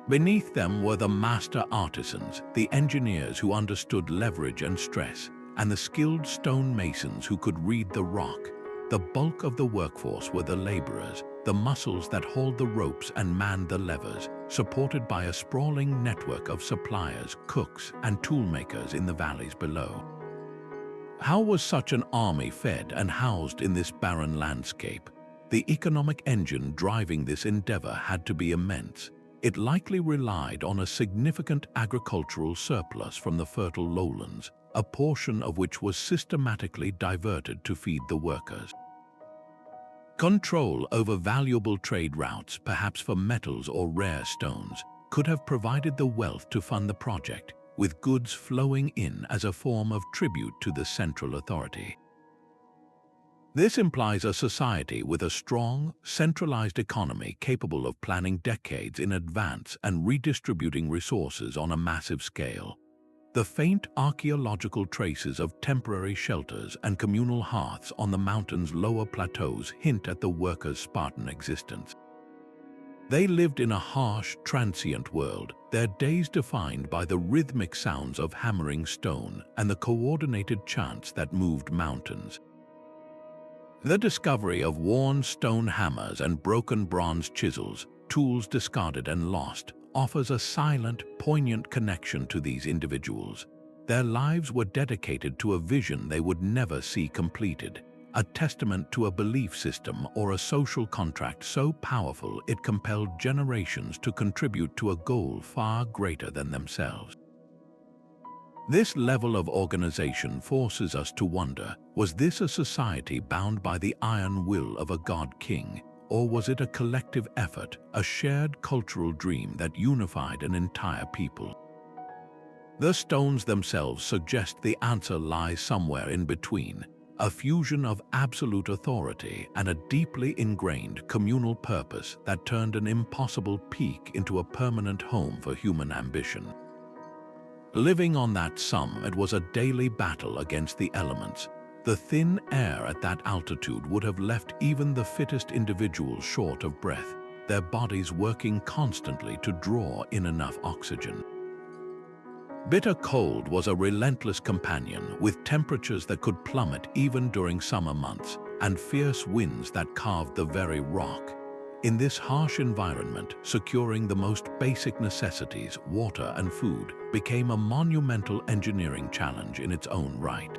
Beneath them were the master artisans, the engineers who understood leverage and stress, and the skilled stonemasons who could read the rock. The bulk of the workforce were the laborers, the muscles that hauled the ropes and manned the levers, supported by a sprawling network of suppliers, cooks, and toolmakers in the valleys below. How was such an army fed and housed in this barren landscape? The economic engine driving this endeavor had to be immense. It likely relied on a significant agricultural surplus from the fertile lowlands, a portion of which was systematically diverted to feed the workers. Control over valuable trade routes, perhaps for metals or rare stones, could have provided the wealth to fund the project, with goods flowing in as a form of tribute to the central authority. This implies a society with a strong, centralized economy capable of planning decades in advance and redistributing resources on a massive scale. The faint archaeological traces of temporary shelters and communal hearths on the mountain's lower plateaus hint at the workers' Spartan existence. They lived in a harsh, transient world, their days defined by the rhythmic sounds of hammering stone and the coordinated chants that moved mountains. The discovery of worn stone hammers and broken bronze chisels, tools discarded and lost, offers a silent, poignant connection to these individuals. Their lives were dedicated to a vision they would never see completed, a testament to a belief system or a social contract so powerful it compelled generations to contribute to a goal far greater than themselves. This level of organization forces us to wonder, was this a society bound by the iron will of a god-king, or was it a collective effort, a shared cultural dream that unified an entire people? The stones themselves suggest the answer lies somewhere in between, a fusion of absolute authority and a deeply ingrained communal purpose that turned an impossible peak into a permanent home for human ambition. Living on that summit was a daily battle against the elements. The thin air at that altitude would have left even the fittest individuals short of breath, their bodies working constantly to draw in enough oxygen. Bitter cold was a relentless companion, with temperatures that could plummet even during summer months, and fierce winds that carved the very rock. In this harsh environment, securing the most basic necessities, water and food, became a monumental engineering challenge in its own right.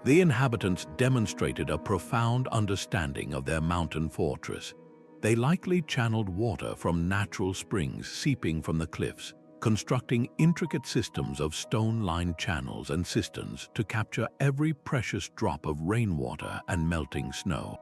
The inhabitants demonstrated a profound understanding of their mountain fortress. They likely channeled water from natural springs seeping from the cliffs, constructing intricate systems of stone-lined channels and cisterns to capture every precious drop of rainwater and melting snow.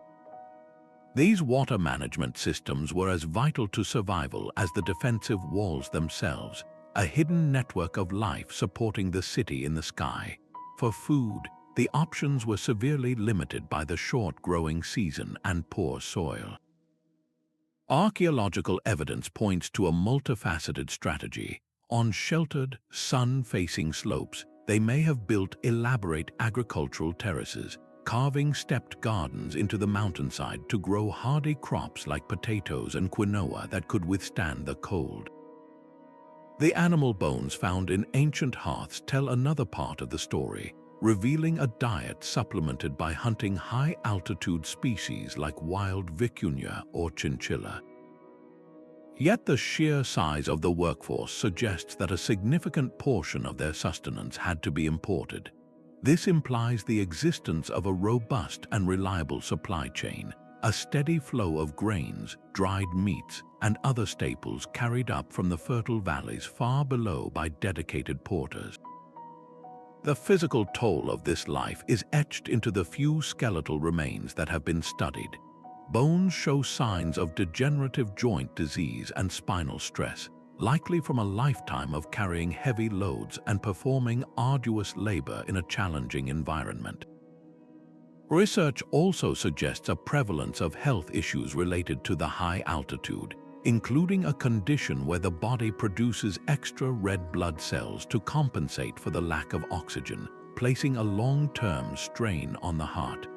These water management systems were as vital to survival as the defensive walls themselves, a hidden network of life supporting the city in the sky. For food, the options were severely limited by the short growing season and poor soil. Archaeological evidence points to a multifaceted strategy. On sheltered, sun-facing slopes, they may have built elaborate agricultural terraces, carving stepped gardens into the mountainside to grow hardy crops like potatoes and quinoa that could withstand the cold. The animal bones found in ancient hearths tell another part of the story, revealing a diet supplemented by hunting high-altitude species like wild vicuña or chinchilla. Yet the sheer size of the workforce suggests that a significant portion of their sustenance had to be imported. This implies the existence of a robust and reliable supply chain, a steady flow of grains, dried meats, and other staples carried up from the fertile valleys far below by dedicated porters. The physical toll of this life is etched into the few skeletal remains that have been studied. Bones show signs of degenerative joint disease and spinal stress, likely from a lifetime of carrying heavy loads and performing arduous labor in a challenging environment. Research also suggests a prevalence of health issues related to the high altitude, including a condition where the body produces extra red blood cells to compensate for the lack of oxygen, placing a long-term strain on the heart.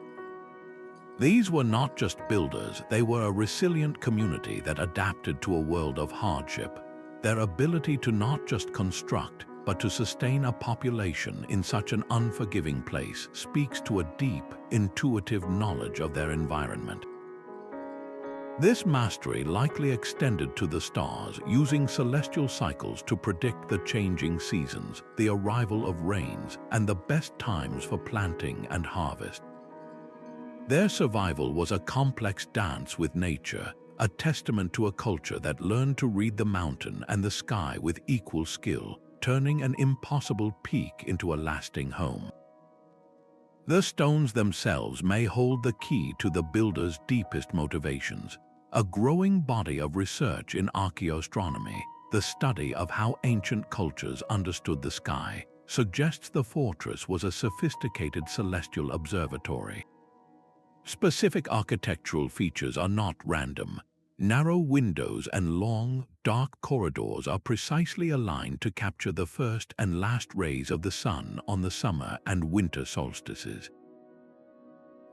These were not just builders, they were a resilient community that adapted to a world of hardship. Their ability to not just construct, but to sustain a population in such an unforgiving place speaks to a deep, intuitive knowledge of their environment. This mastery likely extended to the stars, using celestial cycles to predict the changing seasons, the arrival of rains, and the best times for planting and harvest. Their survival was a complex dance with nature, a testament to a culture that learned to read the mountain and the sky with equal skill, turning an impossible peak into a lasting home. The stones themselves may hold the key to the builder's deepest motivations. A growing body of research in archaeoastronomy, the study of how ancient cultures understood the sky, suggests the fortress was a sophisticated celestial observatory. Specific architectural features are not random. Narrow windows and long, dark corridors are precisely aligned to capture the first and last rays of the sun on the summer and winter solstices.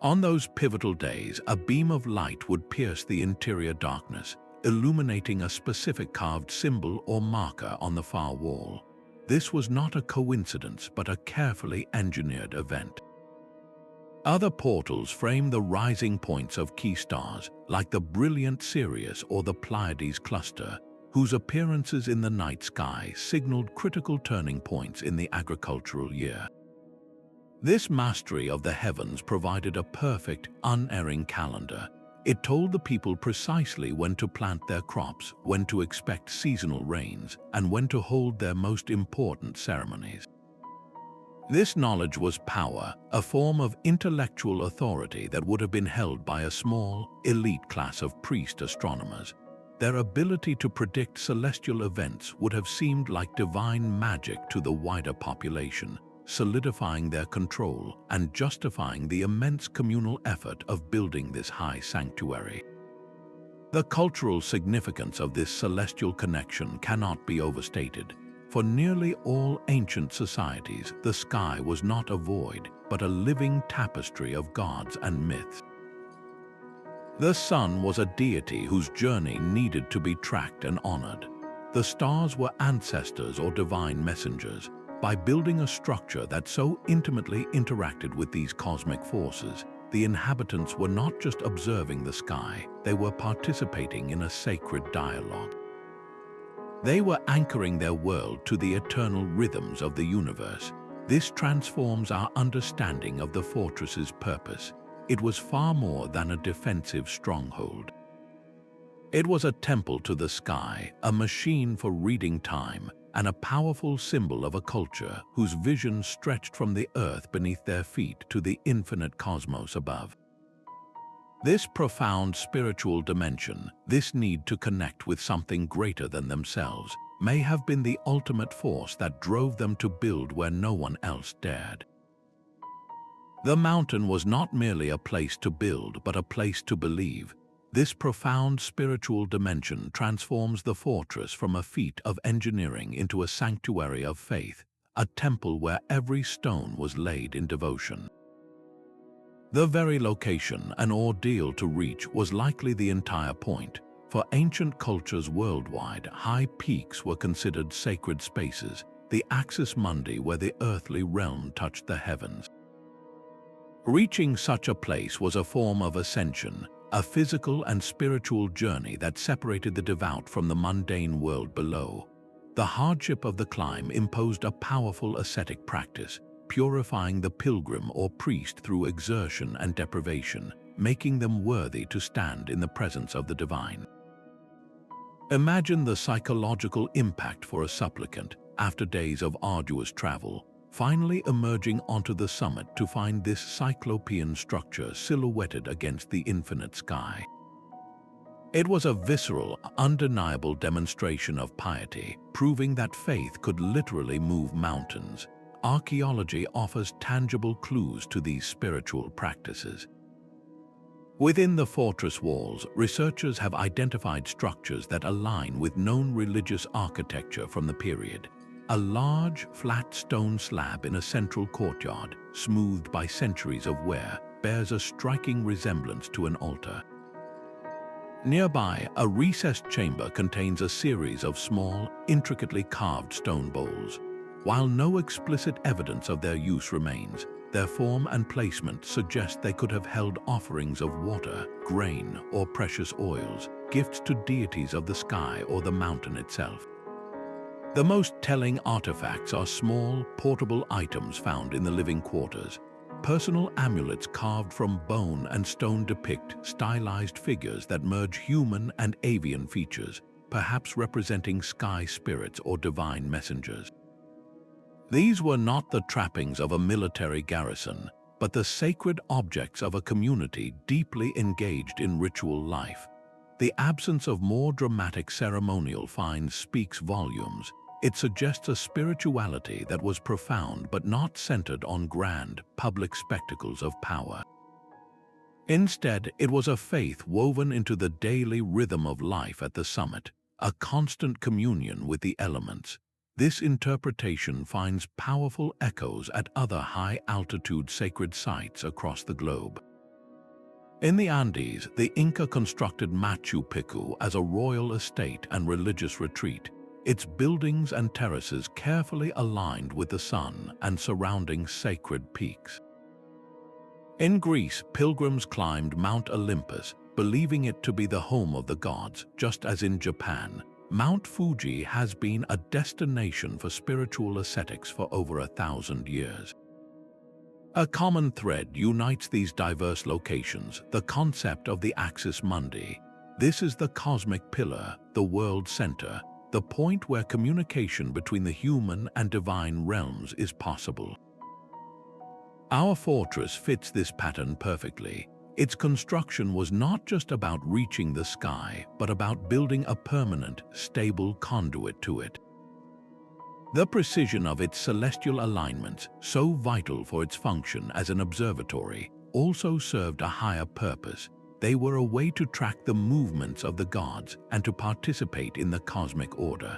On those pivotal days, a beam of light would pierce the interior darkness, illuminating a specific carved symbol or marker on the far wall. This was not a coincidence, but a carefully engineered event. Other portals frame the rising points of key stars, like the brilliant Sirius or the Pleiades cluster, whose appearances in the night sky signaled critical turning points in the agricultural year. This mastery of the heavens provided a perfect, unerring calendar. It told the people precisely when to plant their crops, when to expect seasonal rains, and when to hold their most important ceremonies. This knowledge was power, a form of intellectual authority that would have been held by a small, elite class of priest astronomers. Their ability to predict celestial events would have seemed like divine magic to the wider population, solidifying their control and justifying the immense communal effort of building this high sanctuary. The cultural significance of this celestial connection cannot be overstated. For nearly all ancient societies, the sky was not a void, but a living tapestry of gods and myths. The sun was a deity whose journey needed to be tracked and honored. The stars were ancestors or divine messengers. By building a structure that so intimately interacted with these cosmic forces, the inhabitants were not just observing the sky, they were participating in a sacred dialogue. They were anchoring their world to the eternal rhythms of the universe. This transforms our understanding of the fortress's purpose. It was far more than a defensive stronghold. It was a temple to the sky, a machine for reading time, and a powerful symbol of a culture whose vision stretched from the earth beneath their feet to the infinite cosmos above. This profound spiritual dimension, this need to connect with something greater than themselves, may have been the ultimate force that drove them to build where no one else dared. The mountain was not merely a place to build, but a place to believe. This profound spiritual dimension transforms the fortress from a feat of engineering into a sanctuary of faith, a temple where every stone was laid in devotion. The very location, an ordeal to reach, was likely the entire point. For ancient cultures worldwide, high peaks were considered sacred spaces, the axis mundi where the earthly realm touched the heavens. Reaching such a place was a form of ascension, a physical and spiritual journey that separated the devout from the mundane world below. The hardship of the climb imposed a powerful ascetic practice, purifying the pilgrim or priest through exertion and deprivation, making them worthy to stand in the presence of the divine. Imagine the psychological impact for a supplicant, after days of arduous travel, finally emerging onto the summit to find this cyclopean structure silhouetted against the infinite sky. It was a visceral, undeniable demonstration of piety, proving that faith could literally move mountains. Archaeology offers tangible clues to these spiritual practices. Within the fortress walls, researchers have identified structures that align with known religious architecture from the period. A large, flat stone slab in a central courtyard, smoothed by centuries of wear, bears a striking resemblance to an altar. Nearby, a recessed chamber contains a series of small, intricately carved stone bowls. While no explicit evidence of their use remains, their form and placement suggest they could have held offerings of water, grain, or precious oils, gifts to deities of the sky or the mountain itself. The most telling artifacts are small, portable items found in the living quarters. Personal amulets carved from bone and stone depict stylized figures that merge human and avian features, perhaps representing sky spirits or divine messengers. These were not the trappings of a military garrison. but the sacred objects of a community deeply engaged in ritual life. The absence of more dramatic ceremonial finds speaks volumes. It suggests a spirituality that was profound but not centered on grand, public spectacles of power. Instead, it was a faith woven into the daily rhythm of life at the summit, a constant communion with the elements. This interpretation finds powerful echoes at other high-altitude sacred sites across the globe. In the Andes, the Inca constructed Machu Picchu as a royal estate and religious retreat, its buildings and terraces carefully aligned with the sun and surrounding sacred peaks. In Greece, pilgrims climbed Mount Olympus, believing it to be the home of the gods, just as in Japan. Mount Fuji has been a destination for spiritual ascetics for over 1,000 years. A common thread unites these diverse locations, the concept of the axis mundi. This is the cosmic pillar, the world center, the point where communication between the human and divine realms is possible. Our fortress fits this pattern perfectly. Its construction was not just about reaching the sky, but about building a permanent, stable conduit to it. The precision of its celestial alignments, so vital for its function as an observatory, also served a higher purpose. They were a way to track the movements of the gods and to participate in the cosmic order.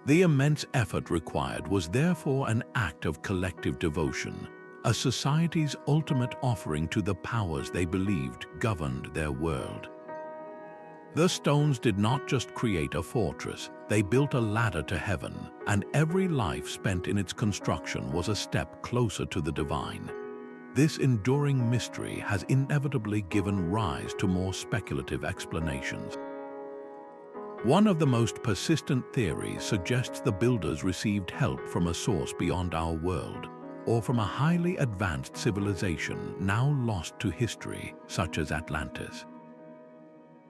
The immense effort required was therefore an act of collective devotion, a society's ultimate offering to the powers they believed governed their world. The stones did not just create a fortress, they built a ladder to heaven, and every life spent in its construction was a step closer to the divine. This enduring mystery has inevitably given rise to more speculative explanations. One of the most persistent theories suggests the builders received help from a source beyond our world, or from a highly advanced civilization now lost to history, such as Atlantis.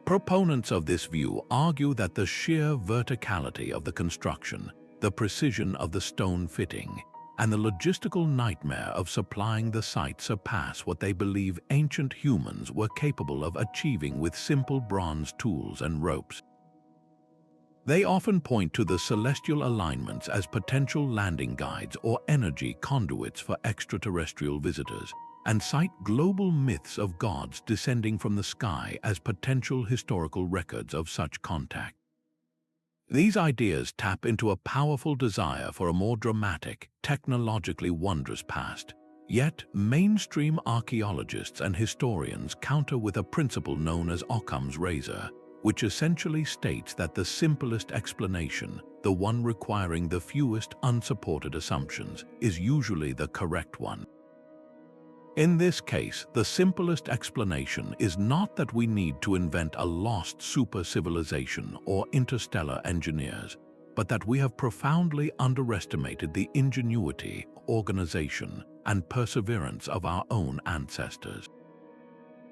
Proponents of this view argue that the sheer verticality of the construction, the precision of the stone fitting, and the logistical nightmare of supplying the site surpass what they believe ancient humans were capable of achieving with simple bronze tools and ropes. They often point to the celestial alignments as potential landing guides or energy conduits for extraterrestrial visitors, and cite global myths of gods descending from the sky as potential historical records of such contact. These ideas tap into a powerful desire for a more dramatic, technologically wondrous past. Yet, mainstream archaeologists and historians counter with a principle known as Occam's razor, which essentially states that the simplest explanation, the one requiring the fewest unsupported assumptions, is usually the correct one. In this case, the simplest explanation is not that we need to invent a lost super-civilization or interstellar engineers, but that we have profoundly underestimated the ingenuity, organization, and perseverance of our own ancestors.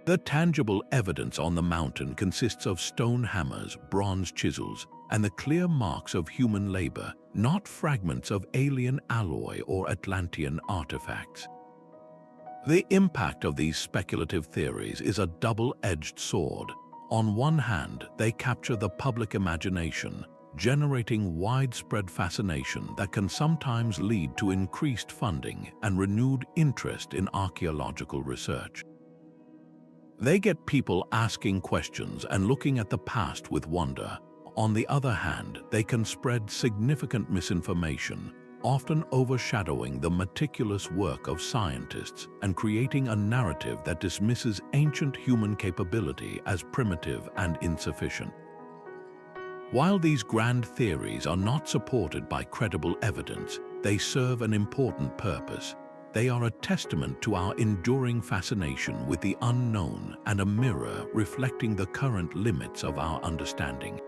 The tangible evidence on the mountain consists of stone hammers, bronze chisels, and the clear marks of human labor, not fragments of alien alloy or Atlantean artifacts. The impact of these speculative theories is a double-edged sword. On one hand, they capture the public imagination, generating widespread fascination that can sometimes lead to increased funding and renewed interest in archaeological research. They get people asking questions and looking at the past with wonder. On the other hand, they can spread significant misinformation, often overshadowing the meticulous work of scientists and creating a narrative that dismisses ancient human capability as primitive and insufficient. While these grand theories are not supported by credible evidence, they serve an important purpose. They are a testament to our enduring fascination with the unknown and a mirror reflecting the current limits of our understanding.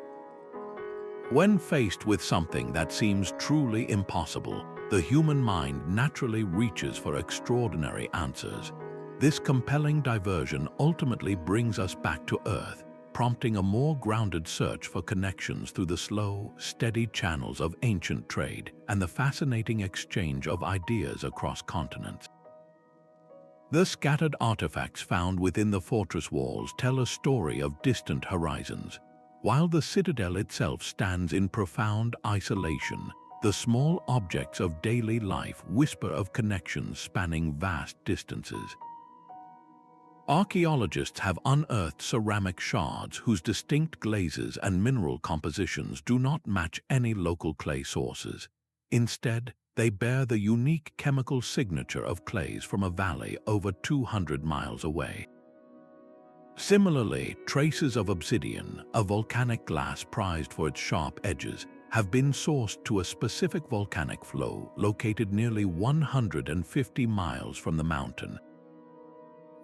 When faced with something that seems truly impossible, the human mind naturally reaches for extraordinary answers. This compelling diversion ultimately brings us back to Earth, prompting a more grounded search for connections through the slow, steady channels of ancient trade and the fascinating exchange of ideas across continents. The scattered artifacts found within the fortress walls tell a story of distant horizons. While the citadel itself stands in profound isolation, the small objects of daily life whisper of connections spanning vast distances. Archaeologists have unearthed ceramic shards whose distinct glazes and mineral compositions do not match any local clay sources. Instead, they bear the unique chemical signature of clays from a valley over 200 miles away. Similarly, traces of obsidian, a volcanic glass prized for its sharp edges, have been sourced to a specific volcanic flow located nearly 150 miles from the mountain.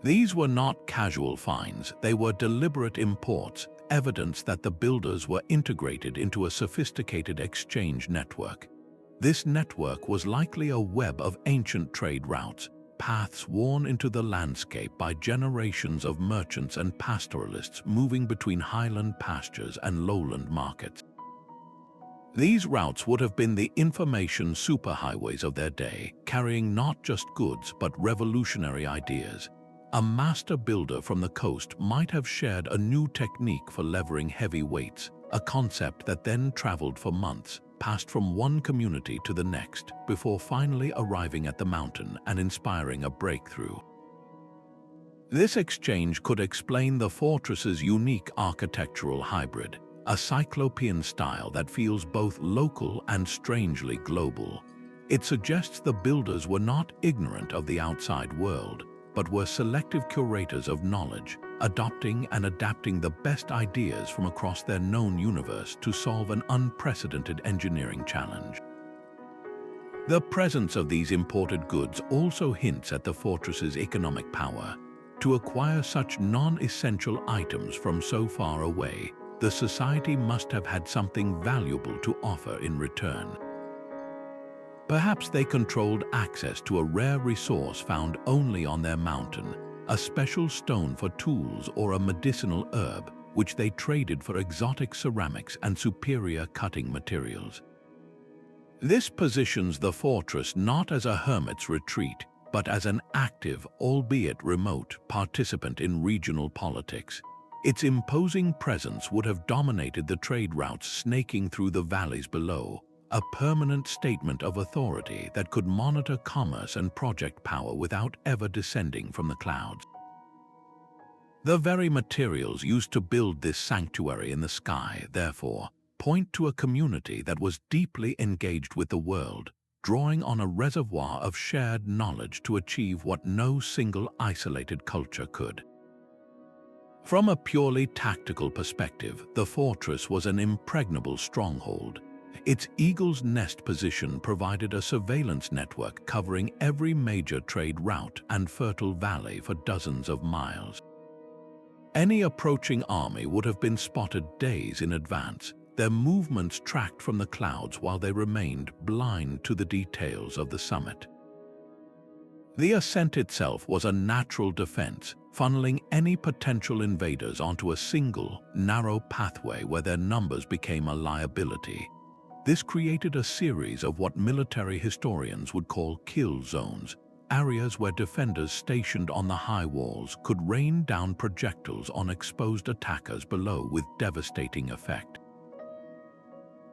These were not casual finds, they were deliberate imports, evidence that the builders were integrated into a sophisticated exchange network. This network was likely a web of ancient trade routes, paths worn into the landscape by generations of merchants and pastoralists moving between highland pastures and lowland markets. These routes would have been the information superhighways of their day, carrying not just goods but revolutionary ideas. A master builder from the coast might have shared a new technique for levering heavy weights, a concept that then traveled for months, passed from one community to the next, before finally arriving at the mountain and inspiring a breakthrough. This exchange could explain the fortress's unique architectural hybrid, a Cyclopean style that feels both local and strangely global. It suggests the builders were not ignorant of the outside world, but were selective curators of knowledge, adopting and adapting the best ideas from across their known universe to solve an unprecedented engineering challenge. The presence of these imported goods also hints at the fortress's economic power. To acquire such non-essential items from so far away, the society must have had something valuable to offer in return. Perhaps they controlled access to a rare resource found only on their mountain, a special stone for tools or a medicinal herb, which they traded for exotic ceramics and superior cutting materials. This positions the fortress not as a hermit's retreat, but as an active, albeit remote, participant in regional politics. Its imposing presence would have dominated the trade routes snaking through the valleys below, a permanent statement of authority that could monitor commerce and project power without ever descending from the clouds. The very materials used to build this sanctuary in the sky, therefore, point to a community that was deeply engaged with the world, drawing on a reservoir of shared knowledge to achieve what no single isolated culture could. From a purely tactical perspective, the fortress was an impregnable stronghold. Its eagle's nest position provided a surveillance network covering every major trade route and fertile valley for dozens of miles. Any approaching army would have been spotted days in advance, their movements tracked from the clouds while they remained blind to the details of the summit. The ascent itself was a natural defense, funneling any potential invaders onto a single, narrow pathway where their numbers became a liability. This created a series of what military historians would call kill zones, areas where defenders stationed on the high walls could rain down projectiles on exposed attackers below with devastating effect.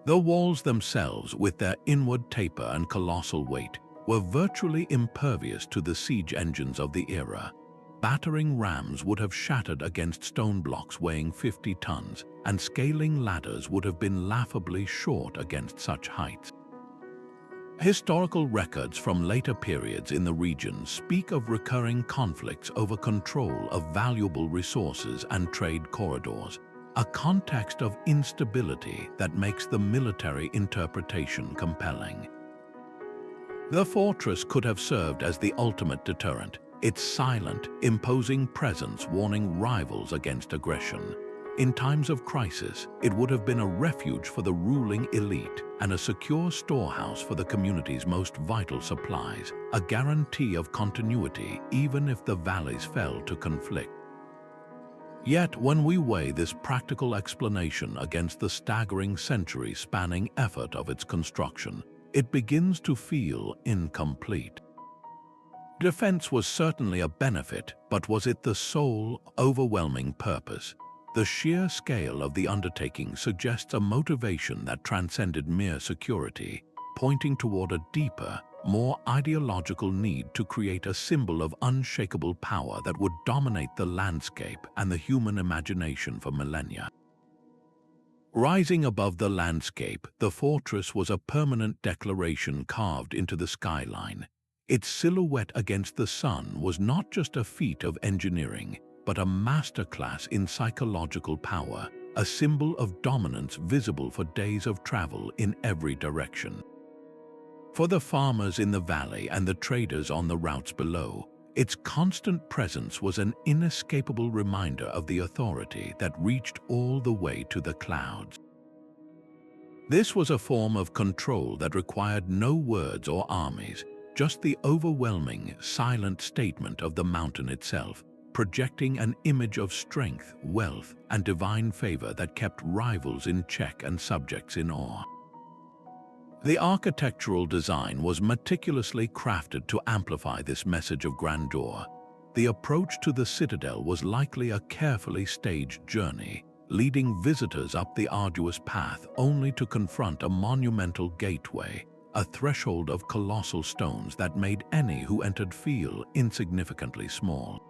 The walls themselves, with their inward taper and colossal weight, were virtually impervious to the siege engines of the era. Battering rams would have shattered against stone blocks weighing 50 tons, and scaling ladders would have been laughably short against such heights. Historical records from later periods in the region speak of recurring conflicts over control of valuable resources and trade corridors, a context of instability that makes the military interpretation compelling. The fortress could have served as the ultimate deterrent, its silent, imposing presence warning rivals against aggression. In times of crisis, it would have been a refuge for the ruling elite and a secure storehouse for the community's most vital supplies, a guarantee of continuity even if the valleys fell to conflict. Yet, when we weigh this practical explanation against the staggering century-spanning effort of its construction, it begins to feel incomplete. Defense was certainly a benefit, but was it the sole, overwhelming purpose? The sheer scale of the undertaking suggests a motivation that transcended mere security, pointing toward a deeper, more ideological need to create a symbol of unshakable power that would dominate the landscape and the human imagination for millennia. Rising above the landscape, the fortress was a permanent declaration carved into the skyline. Its silhouette against the sun was not just a feat of engineering, but a masterclass in psychological power, a symbol of dominance visible for days of travel in every direction. For the farmers in the valley and the traders on the routes below, its constant presence was an inescapable reminder of the authority that reached all the way to the clouds. This was a form of control that required no words or armies, just the overwhelming, silent statement of the mountain itself, projecting an image of strength, wealth, and divine favor that kept rivals in check and subjects in awe. The architectural design was meticulously crafted to amplify this message of grandeur. The approach to the citadel was likely a carefully staged journey, leading visitors up the arduous path only to confront a monumental gateway, a threshold of colossal stones that made any who entered feel insignificantly small.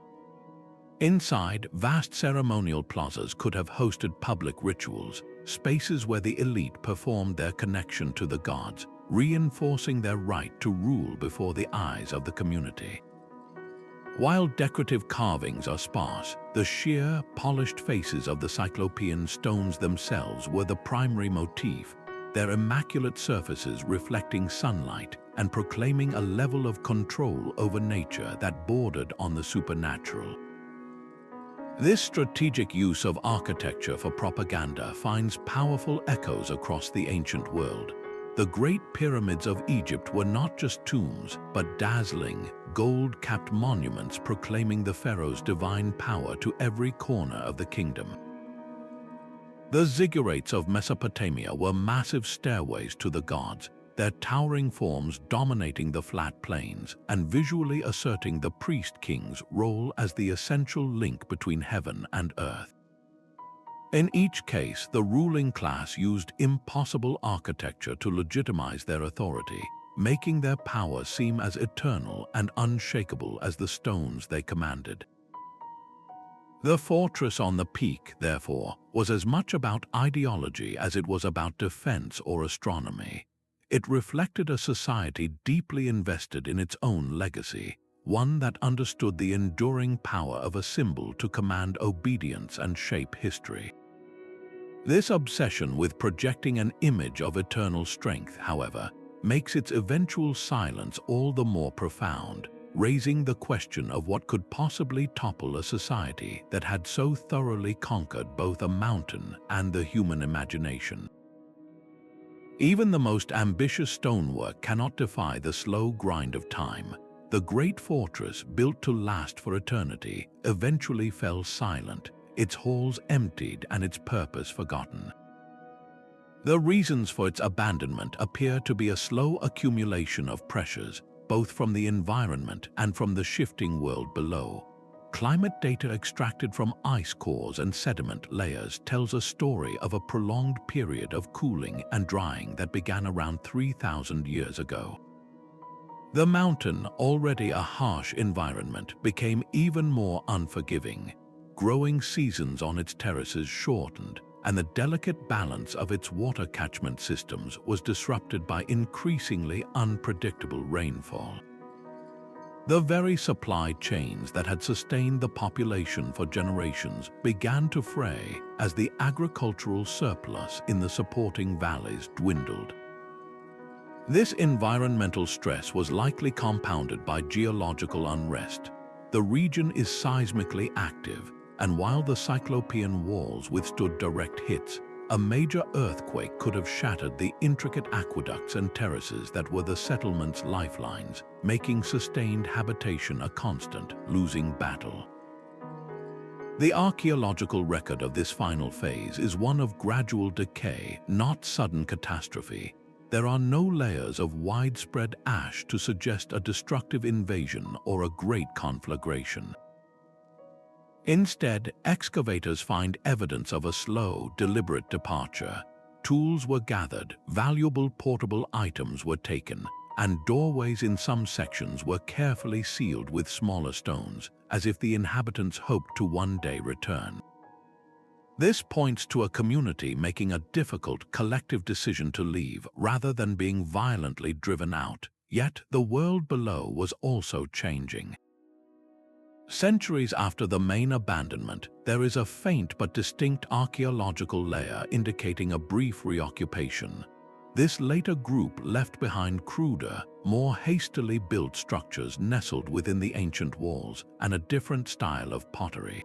Inside, vast ceremonial plazas could have hosted public rituals, spaces where the elite performed their connection to the gods, reinforcing their right to rule before the eyes of the community. While decorative carvings are sparse, the sheer, polished faces of the Cyclopean stones themselves were the primary motif, their immaculate surfaces reflecting sunlight and proclaiming a level of control over nature that bordered on the supernatural. This strategic use of architecture for propaganda finds powerful echoes across the ancient world. The Great Pyramids of Egypt were not just tombs, but dazzling, gold-capped monuments proclaiming the pharaoh's divine power to every corner of the kingdom. The ziggurats of Mesopotamia were massive stairways to the gods, their towering forms dominating the flat plains and visually asserting the priest-king's role as the essential link between heaven and earth. In each case, the ruling class used impossible architecture to legitimize their authority, making their power seem as eternal and unshakable as the stones they commanded. The fortress on the peak, therefore, was as much about ideology as it was about defense or astronomy. It reflected a society deeply invested in its own legacy, one that understood the enduring power of a symbol to command obedience and shape history. This obsession with projecting an image of eternal strength, however, makes its eventual silence all the more profound, raising the question of what could possibly topple a society that had so thoroughly conquered both a mountain and the human imagination. Even the most ambitious stonework cannot defy the slow grind of time. The great fortress, built to last for eternity, eventually fell silent, its halls emptied and its purpose forgotten. The reasons for its abandonment appear to be a slow accumulation of pressures, both from the environment and from the shifting world below. Climate data extracted from ice cores and sediment layers tells a story of a prolonged period of cooling and drying that began around 3,000 years ago. The mountain, already a harsh environment, became even more unforgiving. Growing seasons on its terraces shortened, and the delicate balance of its water catchment systems was disrupted by increasingly unpredictable rainfall. The very supply chains that had sustained the population for generations began to fray as the agricultural surplus in the supporting valleys dwindled. This environmental stress was likely compounded by geological unrest. The region is seismically active, and while the Cyclopean walls withstood direct hits, a major earthquake could have shattered the intricate aqueducts and terraces that were the settlement's lifelines, making sustained habitation a constant, losing battle. The archaeological record of this final phase is one of gradual decay, not sudden catastrophe. there are no layers of widespread ash to suggest a destructive invasion or a great conflagration. Instead, excavators find evidence of a slow, deliberate departure. Tools were gathered, valuable portable items were taken, and doorways in some sections were carefully sealed with smaller stones, as if the inhabitants hoped to one day return. This points to a community making a difficult collective decision to leave rather than being violently driven out. Yet the world below was also changing. Centuries after the main abandonment, there is a faint but distinct archaeological layer indicating a brief reoccupation. This later group left behind cruder, more hastily built structures nestled within the ancient walls and a different style of pottery.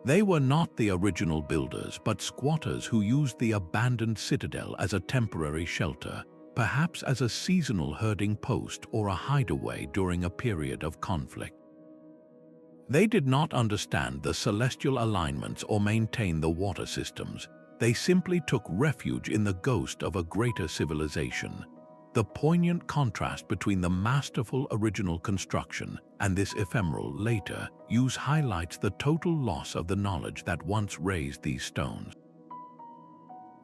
They were not the original builders, but squatters who used the abandoned citadel as a temporary shelter, perhaps as a seasonal herding post or a hideaway during a period of conflict. They did not understand the celestial alignments or maintain the water systems. They simply took refuge in the ghost of a greater civilization. The poignant contrast between the masterful original construction and this ephemeral later use highlights the total loss of the knowledge that once raised these stones.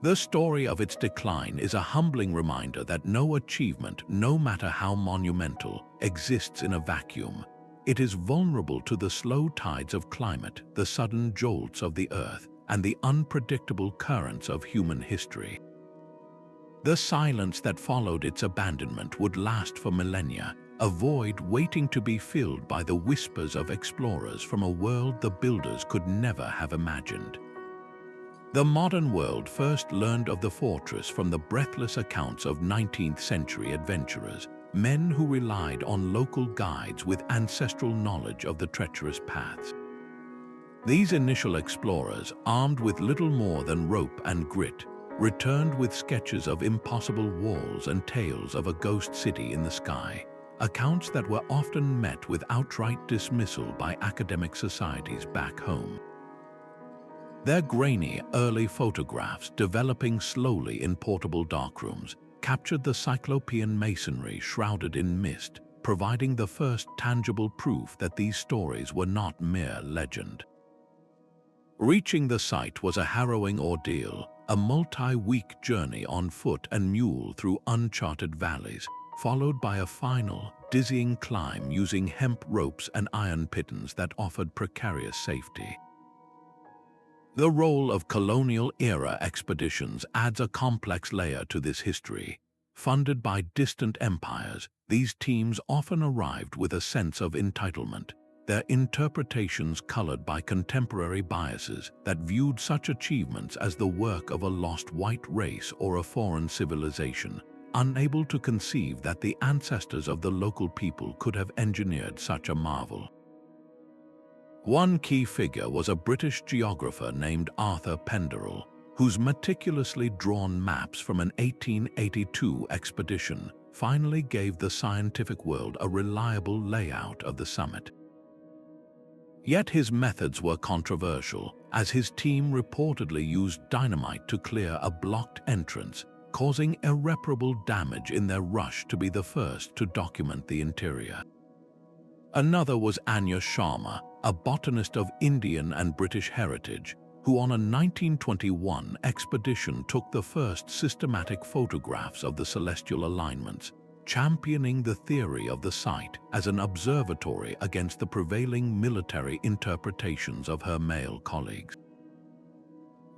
The story of its decline is a humbling reminder that no achievement, no matter how monumental, exists in a vacuum. It is vulnerable to the slow tides of climate, the sudden jolts of the earth, and the unpredictable currents of human history. The silence that followed its abandonment would last for millennia, a void waiting to be filled by the whispers of explorers from a world the builders could never have imagined. The modern world first learned of the fortress from the breathless accounts of 19th-century adventurers, men who relied on local guides with ancestral knowledge of the treacherous paths. These initial explorers, armed with little more than rope and grit, returned with sketches of impossible walls and tales of a ghost city in the sky, accounts that were often met with outright dismissal by academic societies back home. Their grainy, early photographs, developing slowly in portable darkrooms, captured the Cyclopean masonry shrouded in mist, providing the first tangible proof that these stories were not mere legend. Reaching the site was a harrowing ordeal, a multi-week journey on foot and mule through uncharted valleys, followed by a final, dizzying climb using hemp ropes and iron pitons that offered precarious safety. The role of colonial-era expeditions adds a complex layer to this history. Funded by distant empires, these teams often arrived with a sense of entitlement, their interpretations colored by contemporary biases that viewed such achievements as the work of a lost white race or a foreign civilization, unable to conceive that the ancestors of the local people could have engineered such a marvel. One key figure was a British geographer named Arthur Penderell, whose meticulously drawn maps from an 1882 expedition finally gave the scientific world a reliable layout of the summit. Yet his methods were controversial, as his team reportedly used dynamite to clear a blocked entrance, causing irreparable damage in their rush to be the first to document the interior. Another was Anya Sharma, a botanist of Indian and British heritage, who on a 1921 expedition took the first systematic photographs of the celestial alignments, championing the theory of the site as an observatory against the prevailing military interpretations of her male colleagues.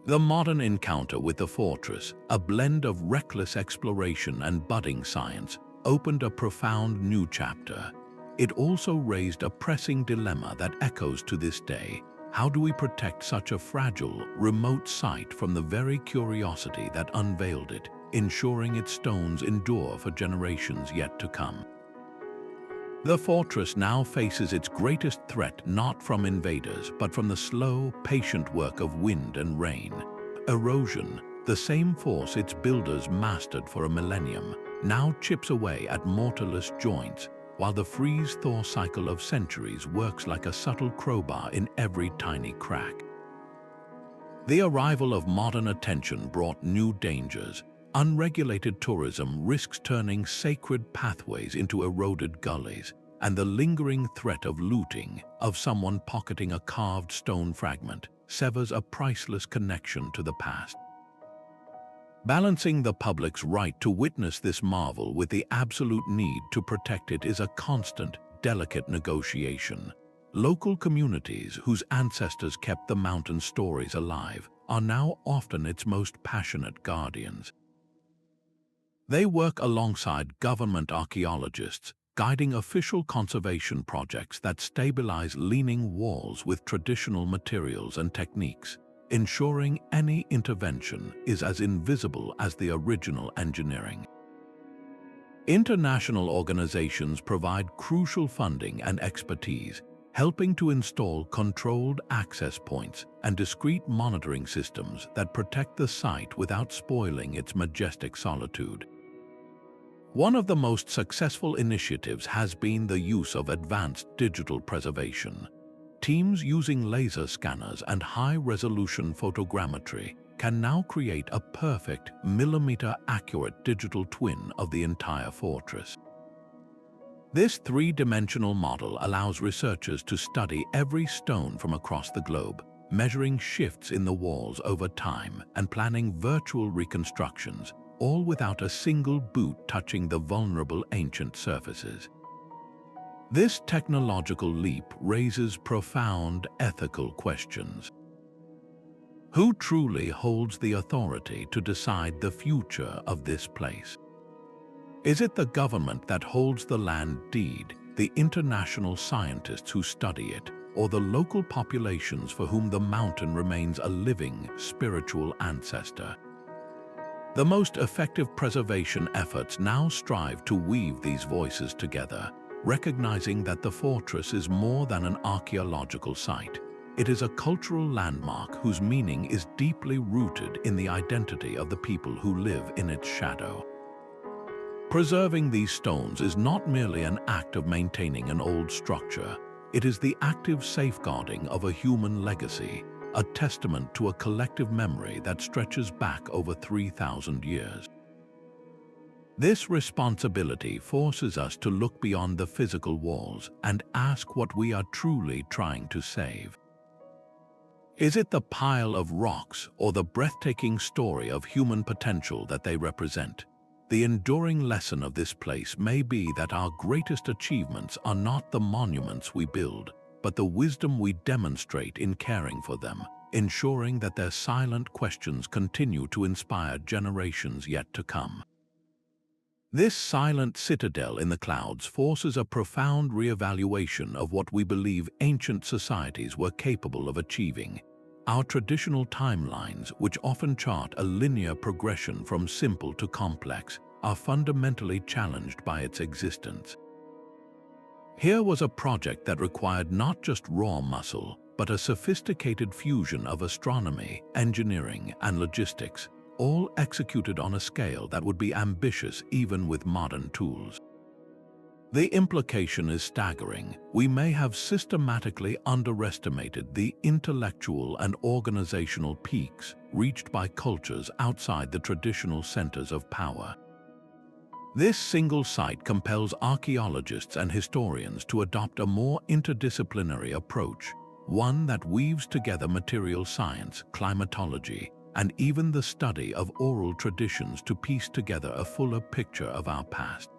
The modern encounter with the fortress, a blend of reckless exploration and budding science, opened a profound new chapter. It also raised a pressing dilemma that echoes to this day. How do we protect such a fragile, remote site from the very curiosity that unveiled it, ensuring its stones endure for generations yet to come? The fortress now faces its greatest threat not from invaders, but from the slow, patient work of wind and rain. Erosion, the same force its builders mastered for a millennium, now chips away at mortarless joints, while the freeze-thaw cycle of centuries works like a subtle crowbar in every tiny crack. The arrival of modern attention brought new dangers. Unregulated tourism risks turning sacred pathways into eroded gullies, and the lingering threat of looting, of someone pocketing a carved stone fragment, severs a priceless connection to the past. Balancing the public's right to witness this marvel with the absolute need to protect it is a constant, delicate negotiation. Local communities whose ancestors kept the mountain stories alive are now often its most passionate guardians. They work alongside government archaeologists, guiding official conservation projects that stabilize leaning walls with traditional materials and techniques, ensuring any intervention is as invisible as the original engineering. International organizations provide crucial funding and expertise, helping to install controlled access points and discrete monitoring systems that protect the site without spoiling its majestic solitude. One of the most successful initiatives has been the use of advanced digital preservation. Teams using laser scanners and high-resolution photogrammetry can now create a perfect, millimeter-accurate digital twin of the entire fortress. This three-dimensional model allows researchers to study every stone from across the globe, measuring shifts in the walls over time and planning virtual reconstructions, all without a single boot touching the vulnerable ancient surfaces. This technological leap raises profound ethical questions. Who truly holds the authority to decide the future of this place? Is it the government that holds the land deed, the international scientists who study it, or the local populations for whom the mountain remains a living, spiritual ancestor? The most effective preservation efforts now strive to weave these voices together, recognizing that the fortress is more than an archaeological site. It is a cultural landmark whose meaning is deeply rooted in the identity of the people who live in its shadow. Preserving these stones is not merely an act of maintaining an old structure. It is the active safeguarding of a human legacy, a testament to a collective memory that stretches back over 3,000 years. This responsibility forces us to look beyond the physical walls and ask what we are truly trying to save. Is it the pile of rocks or the breathtaking story of human potential that they represent? The enduring lesson of this place may be that our greatest achievements are not the monuments we build, but the wisdom we demonstrate in caring for them, ensuring that their silent questions continue to inspire generations yet to come. This silent citadel in the clouds forces a profound reevaluation of what we believe ancient societies were capable of achieving. Our traditional timelines, which often chart a linear progression from simple to complex, are fundamentally challenged by its existence. Here was a project that required not just raw muscle, but a sophisticated fusion of astronomy, engineering, and logistics, all executed on a scale that would be ambitious even with modern tools. The implication is staggering. We may have systematically underestimated the intellectual and organizational peaks reached by cultures outside the traditional centers of power. This single site compels archaeologists and historians to adopt a more interdisciplinary approach, one that weaves together material science, climatology, and even the study of oral traditions to piece together a fuller picture of our past.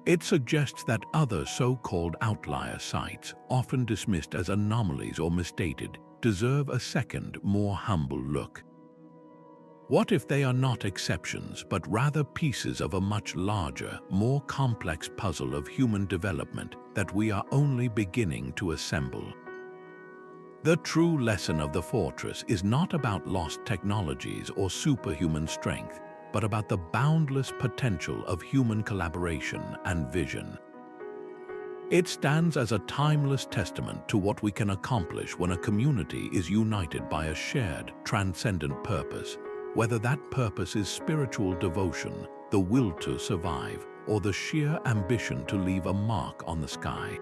It suggests that other so-called outlier sites, often dismissed as anomalies or misdated, deserve a second, more humble look. What if they are not exceptions, but rather pieces of a much larger, more complex puzzle of human development that we are only beginning to assemble? The true lesson of the fortress is not about lost technologies or superhuman strength, but about the boundless potential of human collaboration and vision. It stands as a timeless testament to what we can accomplish when a community is united by a shared, transcendent purpose, whether that purpose is spiritual devotion, the will to survive, or the sheer ambition to leave a mark on the sky.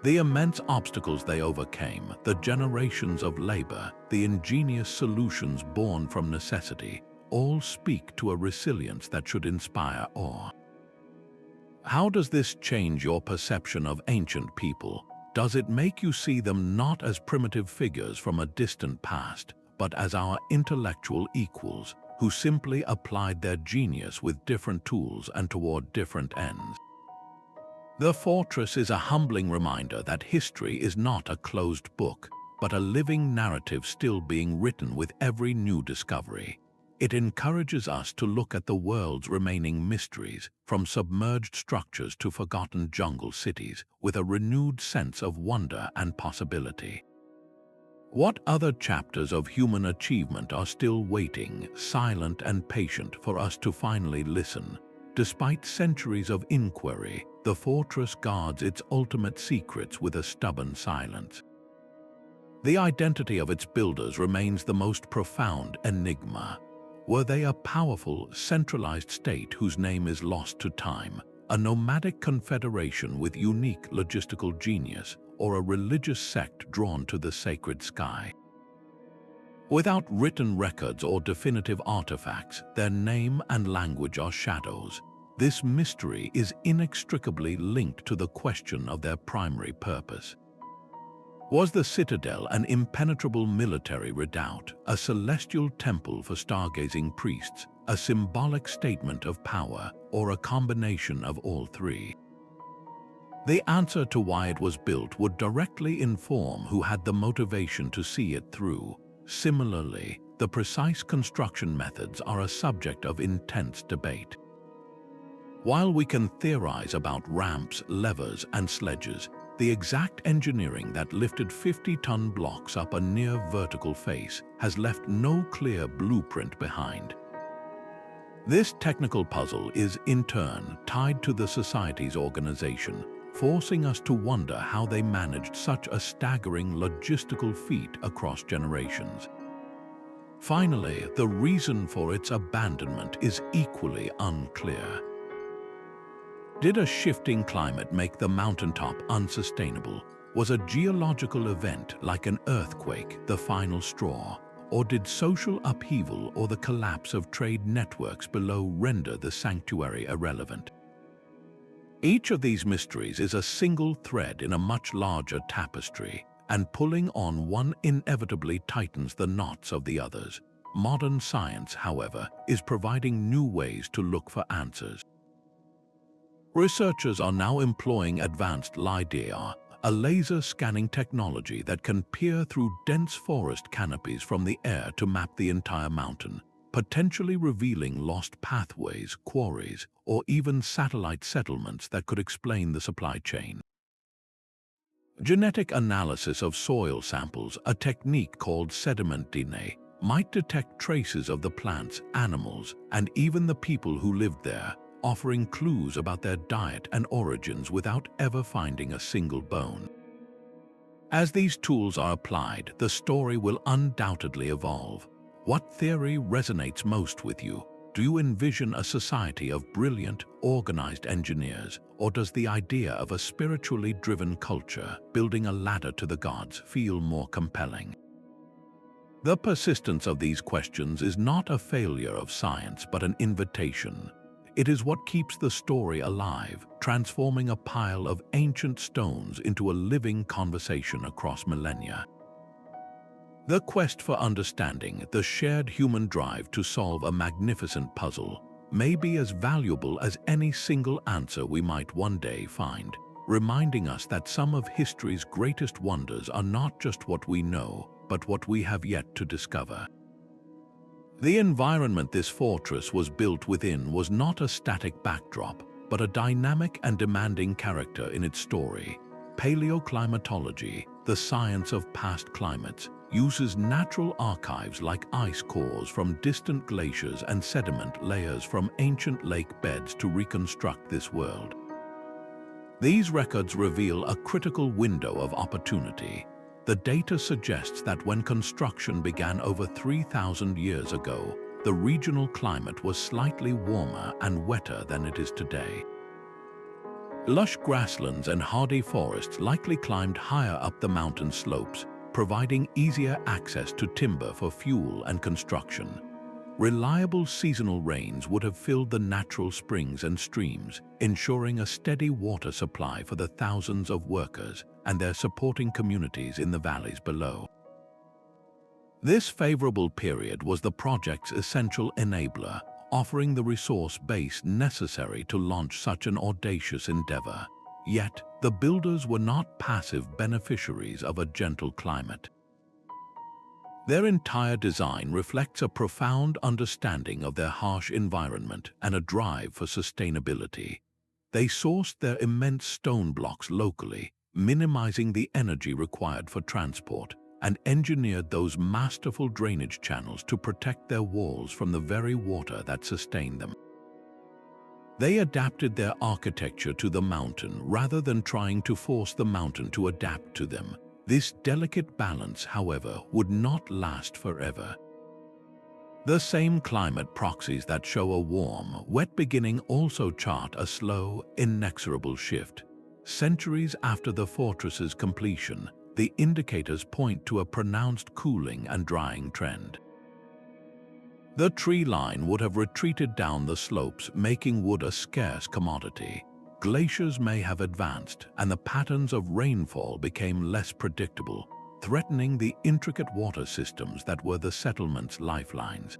The immense obstacles they overcame, the generations of labor, the ingenious solutions born from necessity, all speak to a resilience that should inspire awe. How does this change your perception of ancient people? Does it make you see them not as primitive figures from a distant past, but as our intellectual equals, who simply applied their genius with different tools and toward different ends? The fortress is a humbling reminder that history is not a closed book, but a living narrative still being written with every new discovery. It encourages us to look at the world's remaining mysteries, from submerged structures to forgotten jungle cities, with a renewed sense of wonder and possibility. What other chapters of human achievement are still waiting, silent and patient, for us to finally listen? Despite centuries of inquiry, the fortress guards its ultimate secrets with a stubborn silence. The identity of its builders remains the most profound enigma. Were they a powerful, centralized state whose name is lost to time, a nomadic confederation with unique logistical genius, or a religious sect drawn to the sacred sky? Without written records or definitive artifacts, their name and language are shadows. This mystery is inextricably linked to the question of their primary purpose. Was the citadel an impenetrable military redoubt, a celestial temple for stargazing priests, a symbolic statement of power, or a combination of all three? The answer to why it was built would directly inform who had the motivation to see it through. Similarly, the precise construction methods are a subject of intense debate. While we can theorize about ramps, levers, and sledges, the exact engineering that lifted 50-ton blocks up a near-vertical face has left no clear blueprint behind. This technical puzzle is, in turn, tied to the society's organization, forcing us to wonder how they managed such a staggering logistical feat across generations. Finally, the reason for its abandonment is equally unclear. Did a shifting climate make the mountaintop unsustainable? Was a geological event like an earthquake the final straw? Or did social upheaval or the collapse of trade networks below render the sanctuary irrelevant? Each of these mysteries is a single thread in a much larger tapestry, and pulling on one inevitably tightens the knots of the others. Modern science, however, is providing new ways to look for answers. Researchers are now employing advanced LiDAR, a laser scanning technology that can peer through dense forest canopies from the air to map the entire mountain, potentially revealing lost pathways, quarries, or even satellite settlements that could explain the supply chain. Genetic analysis of soil samples, a technique called sediment DNA, might detect traces of the plants, animals, and even the people who lived there, offering clues about their diet and origins without ever finding a single bone. As these tools are applied, the story will undoubtedly evolve. What theory resonates most with you? Do you envision a society of brilliant, organized engineers, or does the idea of a spiritually driven culture building a ladder to the gods feel more compelling? The persistence of these questions is not a failure of science, but an invitation. It is what keeps the story alive, transforming a pile of ancient stones into a living conversation across millennia. The quest for understanding, the shared human drive to solve a magnificent puzzle, may be as valuable as any single answer we might one day find, reminding us that some of history's greatest wonders are not just what we know, but what we have yet to discover. The environment this fortress was built within was not a static backdrop, but a dynamic and demanding character in its story. Paleoclimatology, the science of past climates, uses natural archives like ice cores from distant glaciers and sediment layers from ancient lake beds to reconstruct this world. These records reveal a critical window of opportunity. The data suggests that when construction began over 3,000 years ago, the regional climate was slightly warmer and wetter than it is today. Lush grasslands and hardy forests likely climbed higher up the mountain slopes, providing easier access to timber for fuel and construction. reliable seasonal rains would have filled the natural springs and streams, ensuring a steady water supply for the thousands of workers and their supporting communities in the valleys below. This favorable period was the project's essential enabler, offering the resource base necessary to launch such an audacious endeavor. Yet, the builders were not passive beneficiaries of a gentle climate. Their entire design reflects a profound understanding of their harsh environment and a drive for sustainability. They sourced their immense stone blocks locally, minimizing the energy required for transport, and engineered those masterful drainage channels to protect their walls from the very water that sustained them. They adapted their architecture to the mountain rather than trying to force the mountain to adapt to them. This delicate balance, however, would not last forever. The same climate proxies that show a warm, wet beginning also chart a slow, inexorable shift. Centuries after the fortress's completion, the indicators point to a pronounced cooling and drying trend. The tree line would have retreated down the slopes, making wood a scarce commodity. Glaciers may have advanced, and the patterns of rainfall became less predictable, threatening the intricate water systems that were the settlement's lifelines.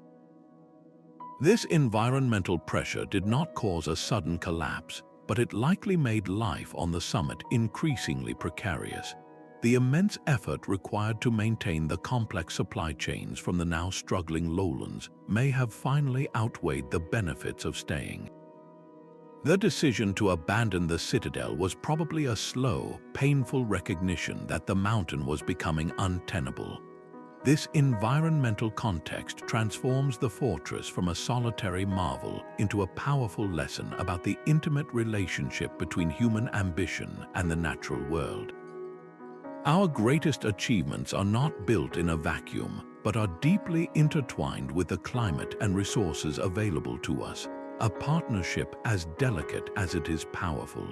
This environmental pressure did not cause a sudden collapse, but it likely made life on the summit increasingly precarious. The immense effort required to maintain the complex supply chains from the now struggling lowlands may have finally outweighed the benefits of staying. The decision to abandon the citadel was probably a slow, painful recognition that the mountain was becoming untenable. This environmental context transforms the fortress from a solitary marvel into a powerful lesson about the intimate relationship between human ambition and the natural world. Our greatest achievements are not built in a vacuum, but are deeply intertwined with the climate and resources available to us. A partnership as delicate as it is powerful.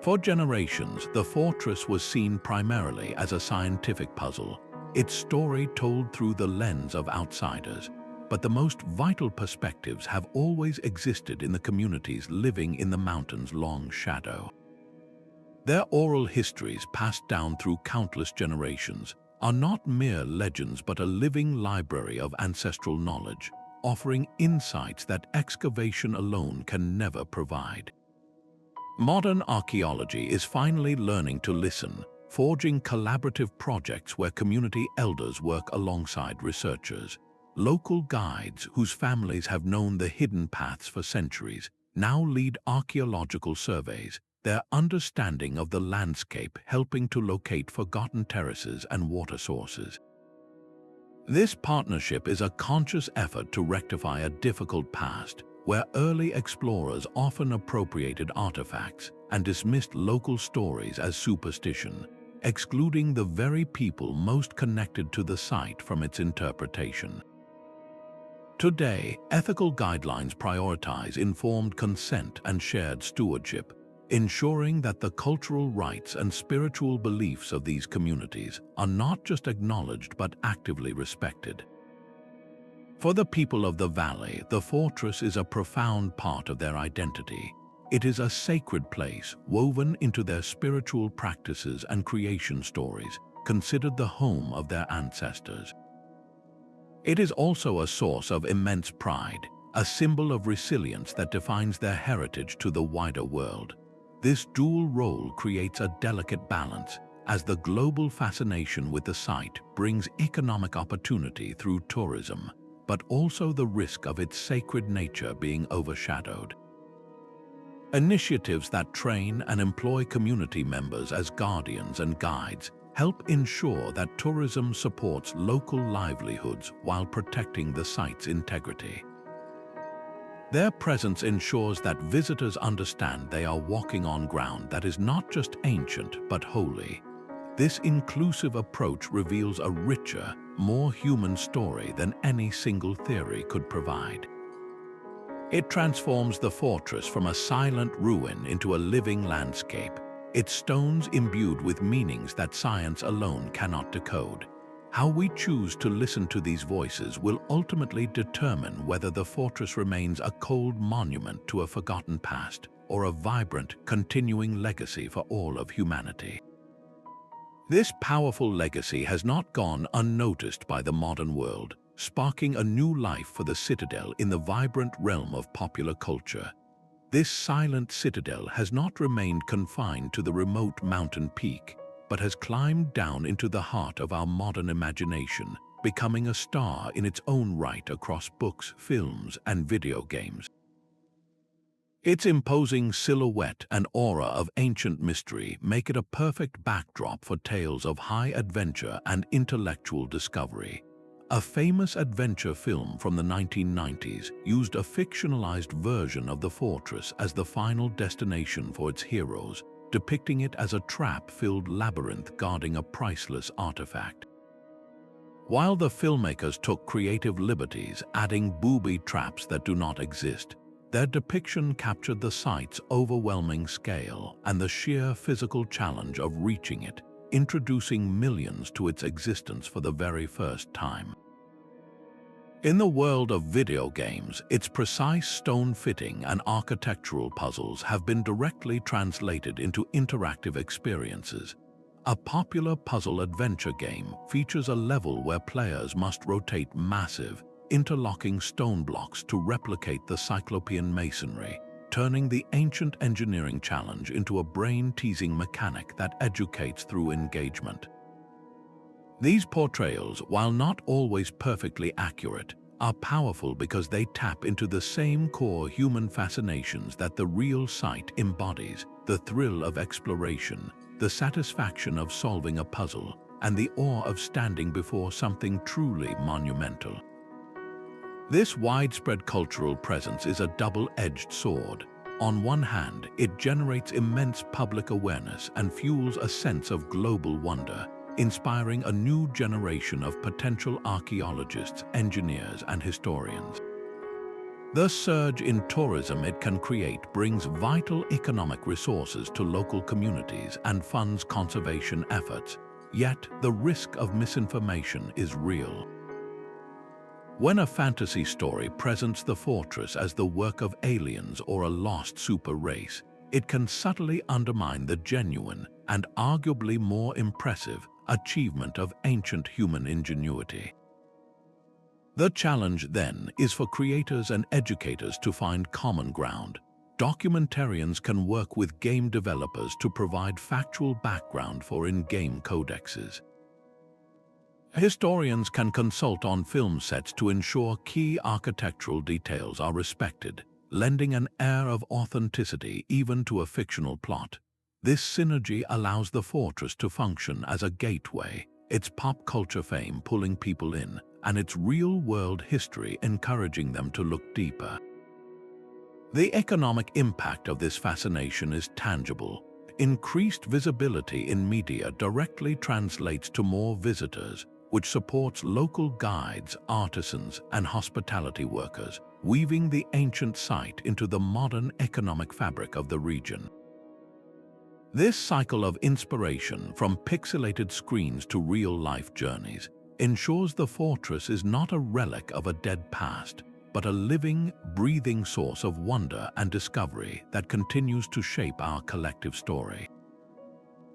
For generations, the fortress was seen primarily as a scientific puzzle, its story told through the lens of outsiders. But the most vital perspectives have always existed in the communities living in the mountain's long shadow. Their oral histories, passed down through countless generations, are not mere legends but a living library of ancestral knowledge, offering insights that excavation alone can never provide. Modern archaeology is finally learning to listen, forging collaborative projects where community elders work alongside researchers. Local guides, whose families have known the hidden paths for centuries, now lead archaeological surveys, their understanding of the landscape helping to locate forgotten terraces and water sources. This partnership is a conscious effort to rectify a difficult past, where early explorers often appropriated artifacts and dismissed local stories as superstition, excluding the very people most connected to the site from its interpretation. Today, ethical guidelines prioritize informed consent and shared stewardship, ensuring that the cultural rights and spiritual beliefs of these communities are not just acknowledged but actively respected. For the people of the valley, the fortress is a profound part of their identity. It is a sacred place woven into their spiritual practices and creation stories, considered the home of their ancestors. It is also a source of immense pride, a symbol of resilience that defines their heritage to the wider world. This dual role creates a delicate balance, as the global fascination with the site brings economic opportunity through tourism, but also the risk of its sacred nature being overshadowed. Initiatives that train and employ community members as guardians and guides help ensure that tourism supports local livelihoods while protecting the site's integrity. Their presence ensures that visitors understand they are walking on ground that is not just ancient but holy. This inclusive approach reveals a richer, more human story than any single theory could provide. It transforms the fortress from a silent ruin into a living landscape, its stones imbued with meanings that science alone cannot decode. How we choose to listen to these voices will ultimately determine whether the fortress remains a cold monument to a forgotten past or a vibrant, continuing legacy for all of humanity. This powerful legacy has not gone unnoticed by the modern world, sparking a new life for the citadel in the vibrant realm of popular culture. This silent citadel has not remained confined to the remote mountain peak, but has climbed down into the heart of our modern imagination, becoming a star in its own right across books, films, and video games. Its imposing silhouette and aura of ancient mystery make it a perfect backdrop for tales of high adventure and intellectual discovery. A famous adventure film from the 1990s used a fictionalized version of the fortress as the final destination for its heroes, depicting it as a trap-filled labyrinth guarding a priceless artifact. While the filmmakers took creative liberties, adding booby traps that do not exist, their depiction captured the site's overwhelming scale and the sheer physical challenge of reaching it, introducing millions to its existence for the very first time. In the world of video games, its precise stone fitting and architectural puzzles have been directly translated into interactive experiences. A popular puzzle adventure game features a level where players must rotate massive, interlocking stone blocks to replicate the Cyclopean masonry, turning the ancient engineering challenge into a brain-teasing mechanic that educates through engagement. These portrayals, while not always perfectly accurate, are powerful because they tap into the same core human fascinations that the real site embodies: the thrill of exploration, the satisfaction of solving a puzzle, and the awe of standing before something truly monumental. This widespread cultural presence is a double-edged sword. On one hand, it generates immense public awareness and fuels a sense of global wonder, inspiring a new generation of potential archaeologists, engineers, and historians. The surge in tourism it can create brings vital economic resources to local communities and funds conservation efforts, yet the risk of misinformation is real. When a fantasy story presents the fortress as the work of aliens or a lost super race, it can subtly undermine the genuine and arguably more impressive achievement of ancient human ingenuity. The challenge, then, is for creators and educators to find common ground. Documentarians can work with game developers to provide factual background for in-game codexes. Historians can consult on film sets to ensure key architectural details are respected, lending an air of authenticity even to a fictional plot. This synergy allows the fortress to function as a gateway, its pop culture fame pulling people in, and its real-world history encouraging them to look deeper. The economic impact of this fascination is tangible. Increased visibility in media directly translates to more visitors, which supports local guides, artisans, and hospitality workers, weaving the ancient site into the modern economic fabric of the region. This cycle of inspiration, from pixelated screens to real-life journeys, ensures the fortress is not a relic of a dead past, but a living, breathing source of wonder and discovery that continues to shape our collective story.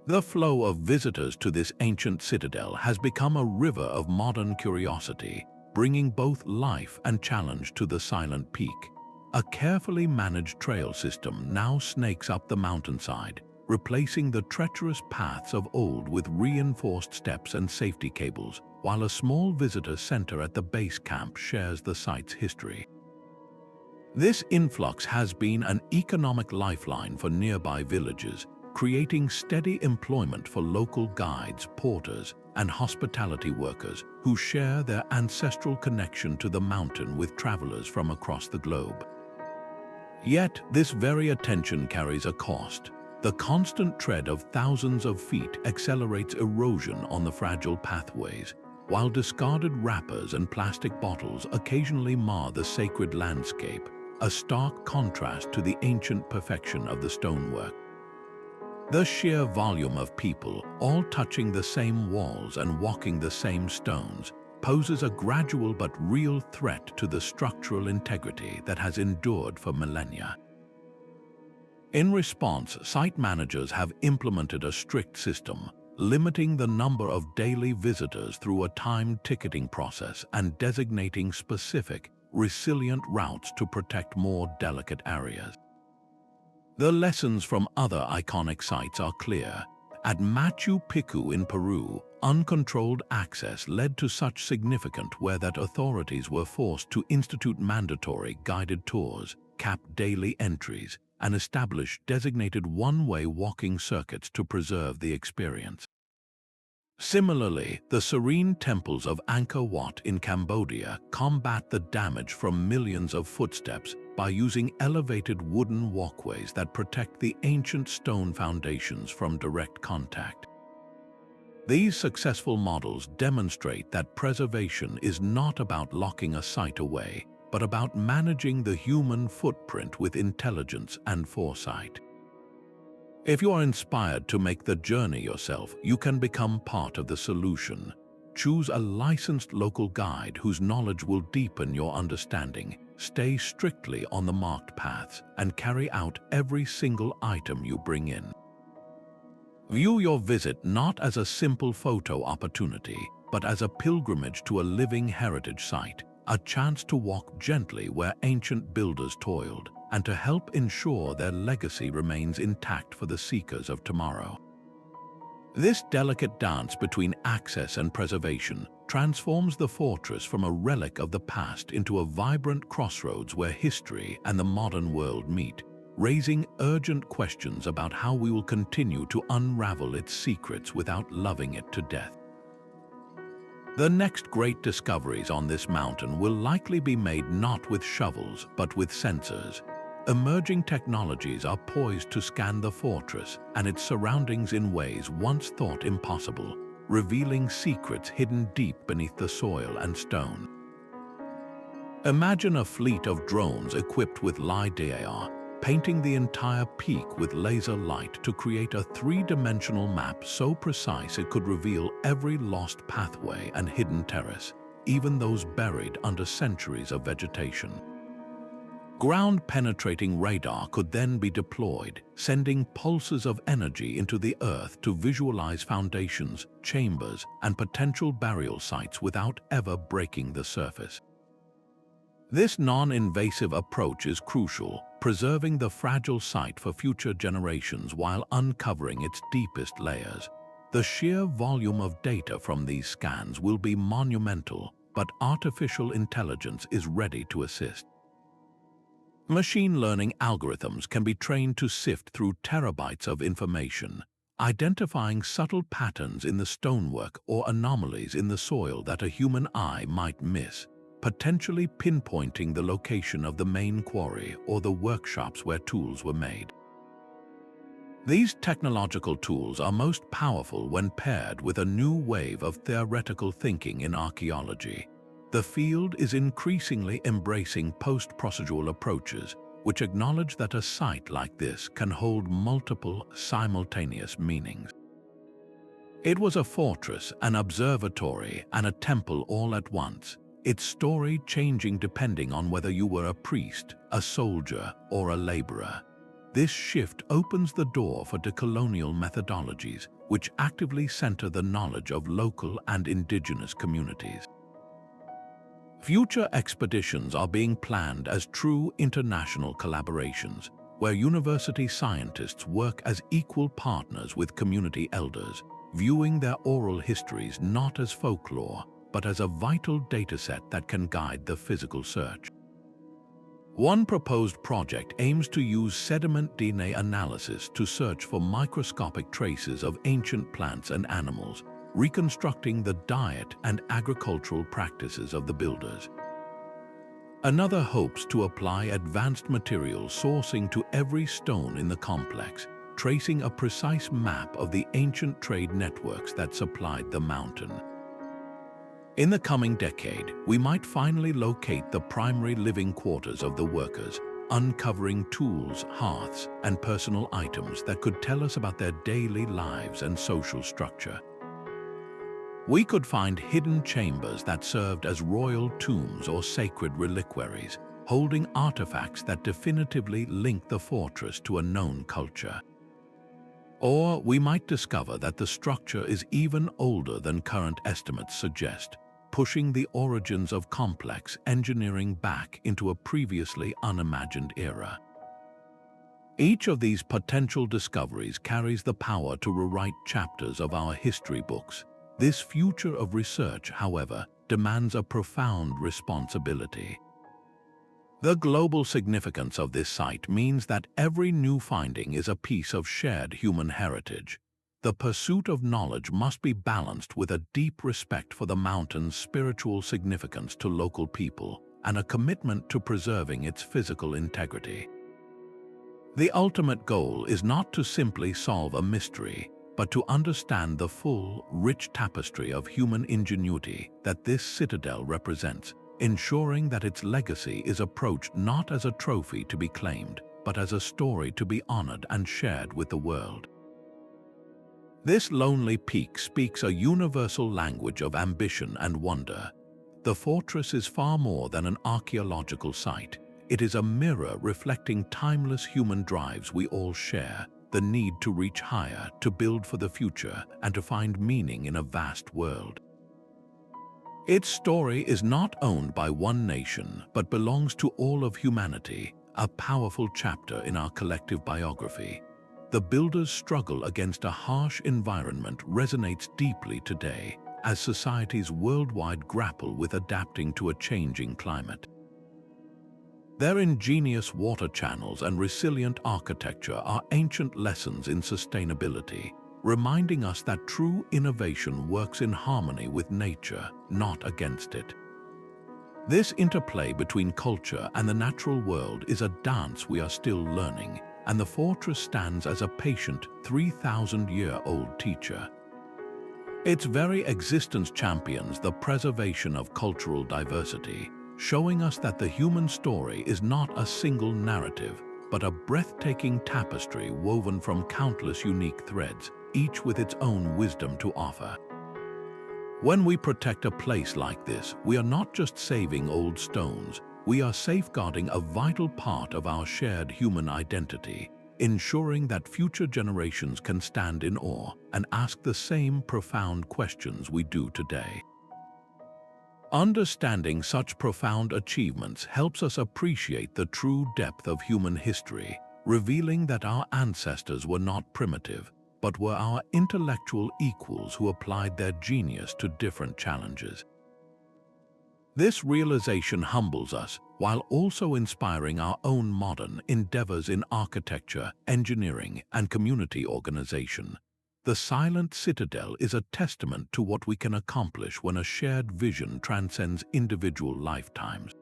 The flow of visitors to this ancient citadel has become a river of modern curiosity, bringing both life and challenge to the silent peak. A carefully managed trail system now snakes up the mountainside, replacing the treacherous paths of old with reinforced steps and safety cables, while a small visitor center at the base camp shares the site's history. This influx has been an economic lifeline for nearby villages, creating steady employment for local guides, porters, and hospitality workers who share their ancestral connection to the mountain with travelers from across the globe. Yet, this very attention carries a cost. The constant tread of thousands of feet accelerates erosion on the fragile pathways, while discarded wrappers and plastic bottles occasionally mar the sacred landscape, a stark contrast to the ancient perfection of the stonework. The sheer volume of people, all touching the same walls and walking the same stones, poses a gradual but real threat to the structural integrity that has endured for millennia. In response, site managers have implemented a strict system, limiting the number of daily visitors through a timed ticketing process and designating specific, resilient routes to protect more delicate areas. The lessons from other iconic sites are clear. At Machu Picchu in Peru, uncontrolled access led to such significant wear that authorities were forced to institute mandatory guided tours, cap daily entries, and establish designated one-way walking circuits to preserve the experience. Similarly, the serene temples of Angkor Wat in Cambodia combat the damage from millions of footsteps by using elevated wooden walkways that protect the ancient stone foundations from direct contact. These successful models demonstrate that preservation is not about locking a site away, but about managing the human footprint with intelligence and foresight. If you are inspired to make the journey yourself, you can become part of the solution. Choose a licensed local guide whose knowledge will deepen your understanding. Stay strictly on the marked paths and carry out every single item you bring in. View your visit not as a simple photo opportunity, but as a pilgrimage to a living heritage site, a chance to walk gently where ancient builders toiled, and to help ensure their legacy remains intact for the seekers of tomorrow. This delicate dance between access and preservation transforms the fortress from a relic of the past into a vibrant crossroads where history and the modern world meet, raising urgent questions about how we will continue to unravel its secrets without loving it to death. The next great discoveries on this mountain will likely be made not with shovels but with sensors. Emerging technologies are poised to scan the fortress and its surroundings in ways once thought impossible, revealing secrets hidden deep beneath the soil and stone. Imagine a fleet of drones equipped with LiDAR, painting the entire peak with laser light to create a three-dimensional map so precise it could reveal every lost pathway and hidden terrace, even those buried under centuries of vegetation. Ground-penetrating radar could then be deployed, sending pulses of energy into the earth to visualize foundations, chambers, and potential burial sites without ever breaking the surface. This non-invasive approach is crucial, preserving the fragile site for future generations while uncovering its deepest layers. The sheer volume of data from these scans will be monumental, but artificial intelligence is ready to assist. Machine learning algorithms can be trained to sift through terabytes of information, identifying subtle patterns in the stonework or anomalies in the soil that a human eye might miss, potentially pinpointing the location of the main quarry or the workshops where tools were made. These technological tools are most powerful when paired with a new wave of theoretical thinking in archaeology. The field is increasingly embracing post-procedural approaches, which acknowledge that a site like this can hold multiple, simultaneous meanings. It was a fortress, an observatory, and a temple all at once, its story changing depending on whether you were a priest, a soldier, or a laborer. This shift opens the door for decolonial methodologies, which actively center the knowledge of local and indigenous communities. Future expeditions are being planned as true international collaborations, where university scientists work as equal partners with community elders, viewing their oral histories not as folklore, but as a vital dataset that can guide the physical search. One proposed project aims to use sediment DNA analysis to search for microscopic traces of ancient plants and animals, reconstructing the diet and agricultural practices of the builders. Another hopes to apply advanced material sourcing to every stone in the complex, tracing a precise map of the ancient trade networks that supplied the mountain. In the coming decade, we might finally locate the primary living quarters of the workers, uncovering tools, hearths, and personal items that could tell us about their daily lives and social structure. We could find hidden chambers that served as royal tombs or sacred reliquaries, holding artifacts that definitively link the fortress to a known culture. Or we might discover that the structure is even older than current estimates suggest, pushing the origins of complex engineering back into a previously unimagined era. Each of these potential discoveries carries the power to rewrite chapters of our history books. This future of research, however, demands a profound responsibility. The global significance of this site means that every new finding is a piece of shared human heritage. The pursuit of knowledge must be balanced with a deep respect for the mountain's spiritual significance to local people and a commitment to preserving its physical integrity. The ultimate goal is not to simply solve a mystery, but to understand the full, rich tapestry of human ingenuity that this citadel represents, ensuring that its legacy is approached not as a trophy to be claimed, but as a story to be honored and shared with the world. This lonely peak speaks a universal language of ambition and wonder. The fortress is far more than an archaeological site. It is a mirror reflecting timeless human drives we all share, the need to reach higher, to build for the future, and to find meaning in a vast world. Its story is not owned by one nation, but belongs to all of humanity, a powerful chapter in our collective biography. The builder's struggle against a harsh environment resonates deeply today, as societies worldwide grapple with adapting to a changing climate. Their ingenious water channels and resilient architecture are ancient lessons in sustainability, reminding us that true innovation works in harmony with nature, not against it. This interplay between culture and the natural world is a dance we are still learning, and the fortress stands as a patient 3,000-year-old teacher. Its very existence champions the preservation of cultural diversity, showing us that the human story is not a single narrative, but a breathtaking tapestry woven from countless unique threads, each with its own wisdom to offer. When we protect a place like this, we are not just saving old stones, we are safeguarding a vital part of our shared human identity, ensuring that future generations can stand in awe and ask the same profound questions we do today. Understanding such profound achievements helps us appreciate the true depth of human history, revealing that our ancestors were not primitive, but were our intellectual equals who applied their genius to different challenges. This realization humbles us, while also inspiring our own modern endeavors in architecture, engineering, and community organization. The silent citadel is a testament to what we can accomplish when a shared vision transcends individual lifetimes.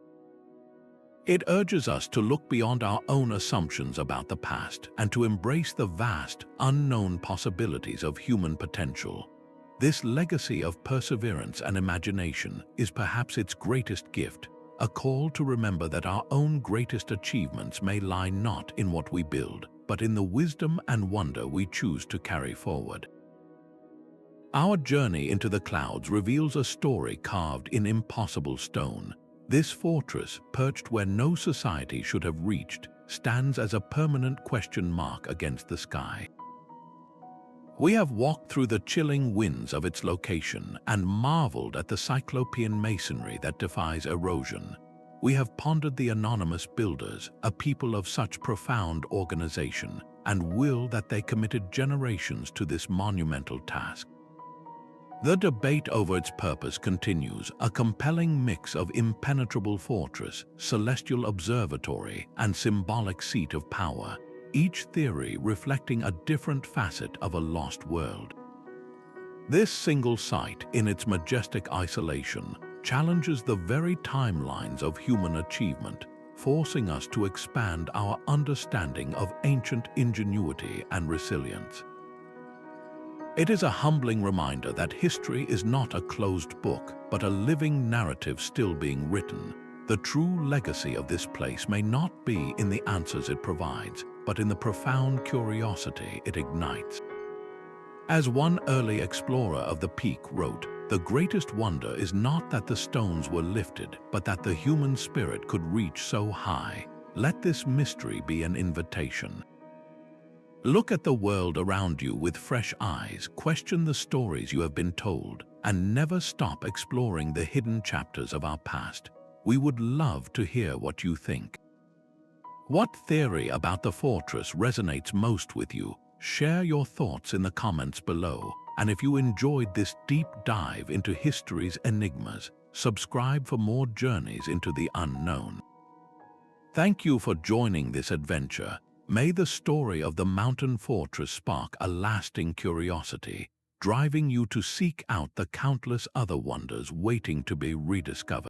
It urges us to look beyond our own assumptions about the past and to embrace the vast, unknown possibilities of human potential. This legacy of perseverance and imagination is perhaps its greatest gift, a call to remember that our own greatest achievements may lie not in what we build, but in the wisdom and wonder we choose to carry forward. Our journey into the clouds reveals a story carved in impossible stone. This fortress, perched where no society should have reached, stands as a permanent question mark against the sky. We have walked through the chilling winds of its location and marveled at the Cyclopean masonry that defies erosion. We have pondered the anonymous builders, a people of such profound organization and will that they committed generations to this monumental task. The debate over its purpose continues, a compelling mix of impenetrable fortress, celestial observatory, and symbolic seat of power, each theory reflecting a different facet of a lost world. This single site, in its majestic isolation, challenges the very timelines of human achievement, forcing us to expand our understanding of ancient ingenuity and resilience. It is a humbling reminder that history is not a closed book, but a living narrative still being written. The true legacy of this place may not be in the answers it provides, but in the profound curiosity it ignites. As one early explorer of the peak wrote, "The greatest wonder is not that the stones were lifted, but that the human spirit could reach so high. Let this mystery be an invitation." Look at the world around you with fresh eyes, question the stories you have been told, and never stop exploring the hidden chapters of our past. We would love to hear what you think. What theory about the fortress resonates most with you? Share your thoughts in the comments below. And if you enjoyed this deep dive into history's enigmas, subscribe for more journeys into the unknown. Thank you for joining this adventure. May the story of the mountain fortress spark a lasting curiosity, driving you to seek out the countless other wonders waiting to be rediscovered.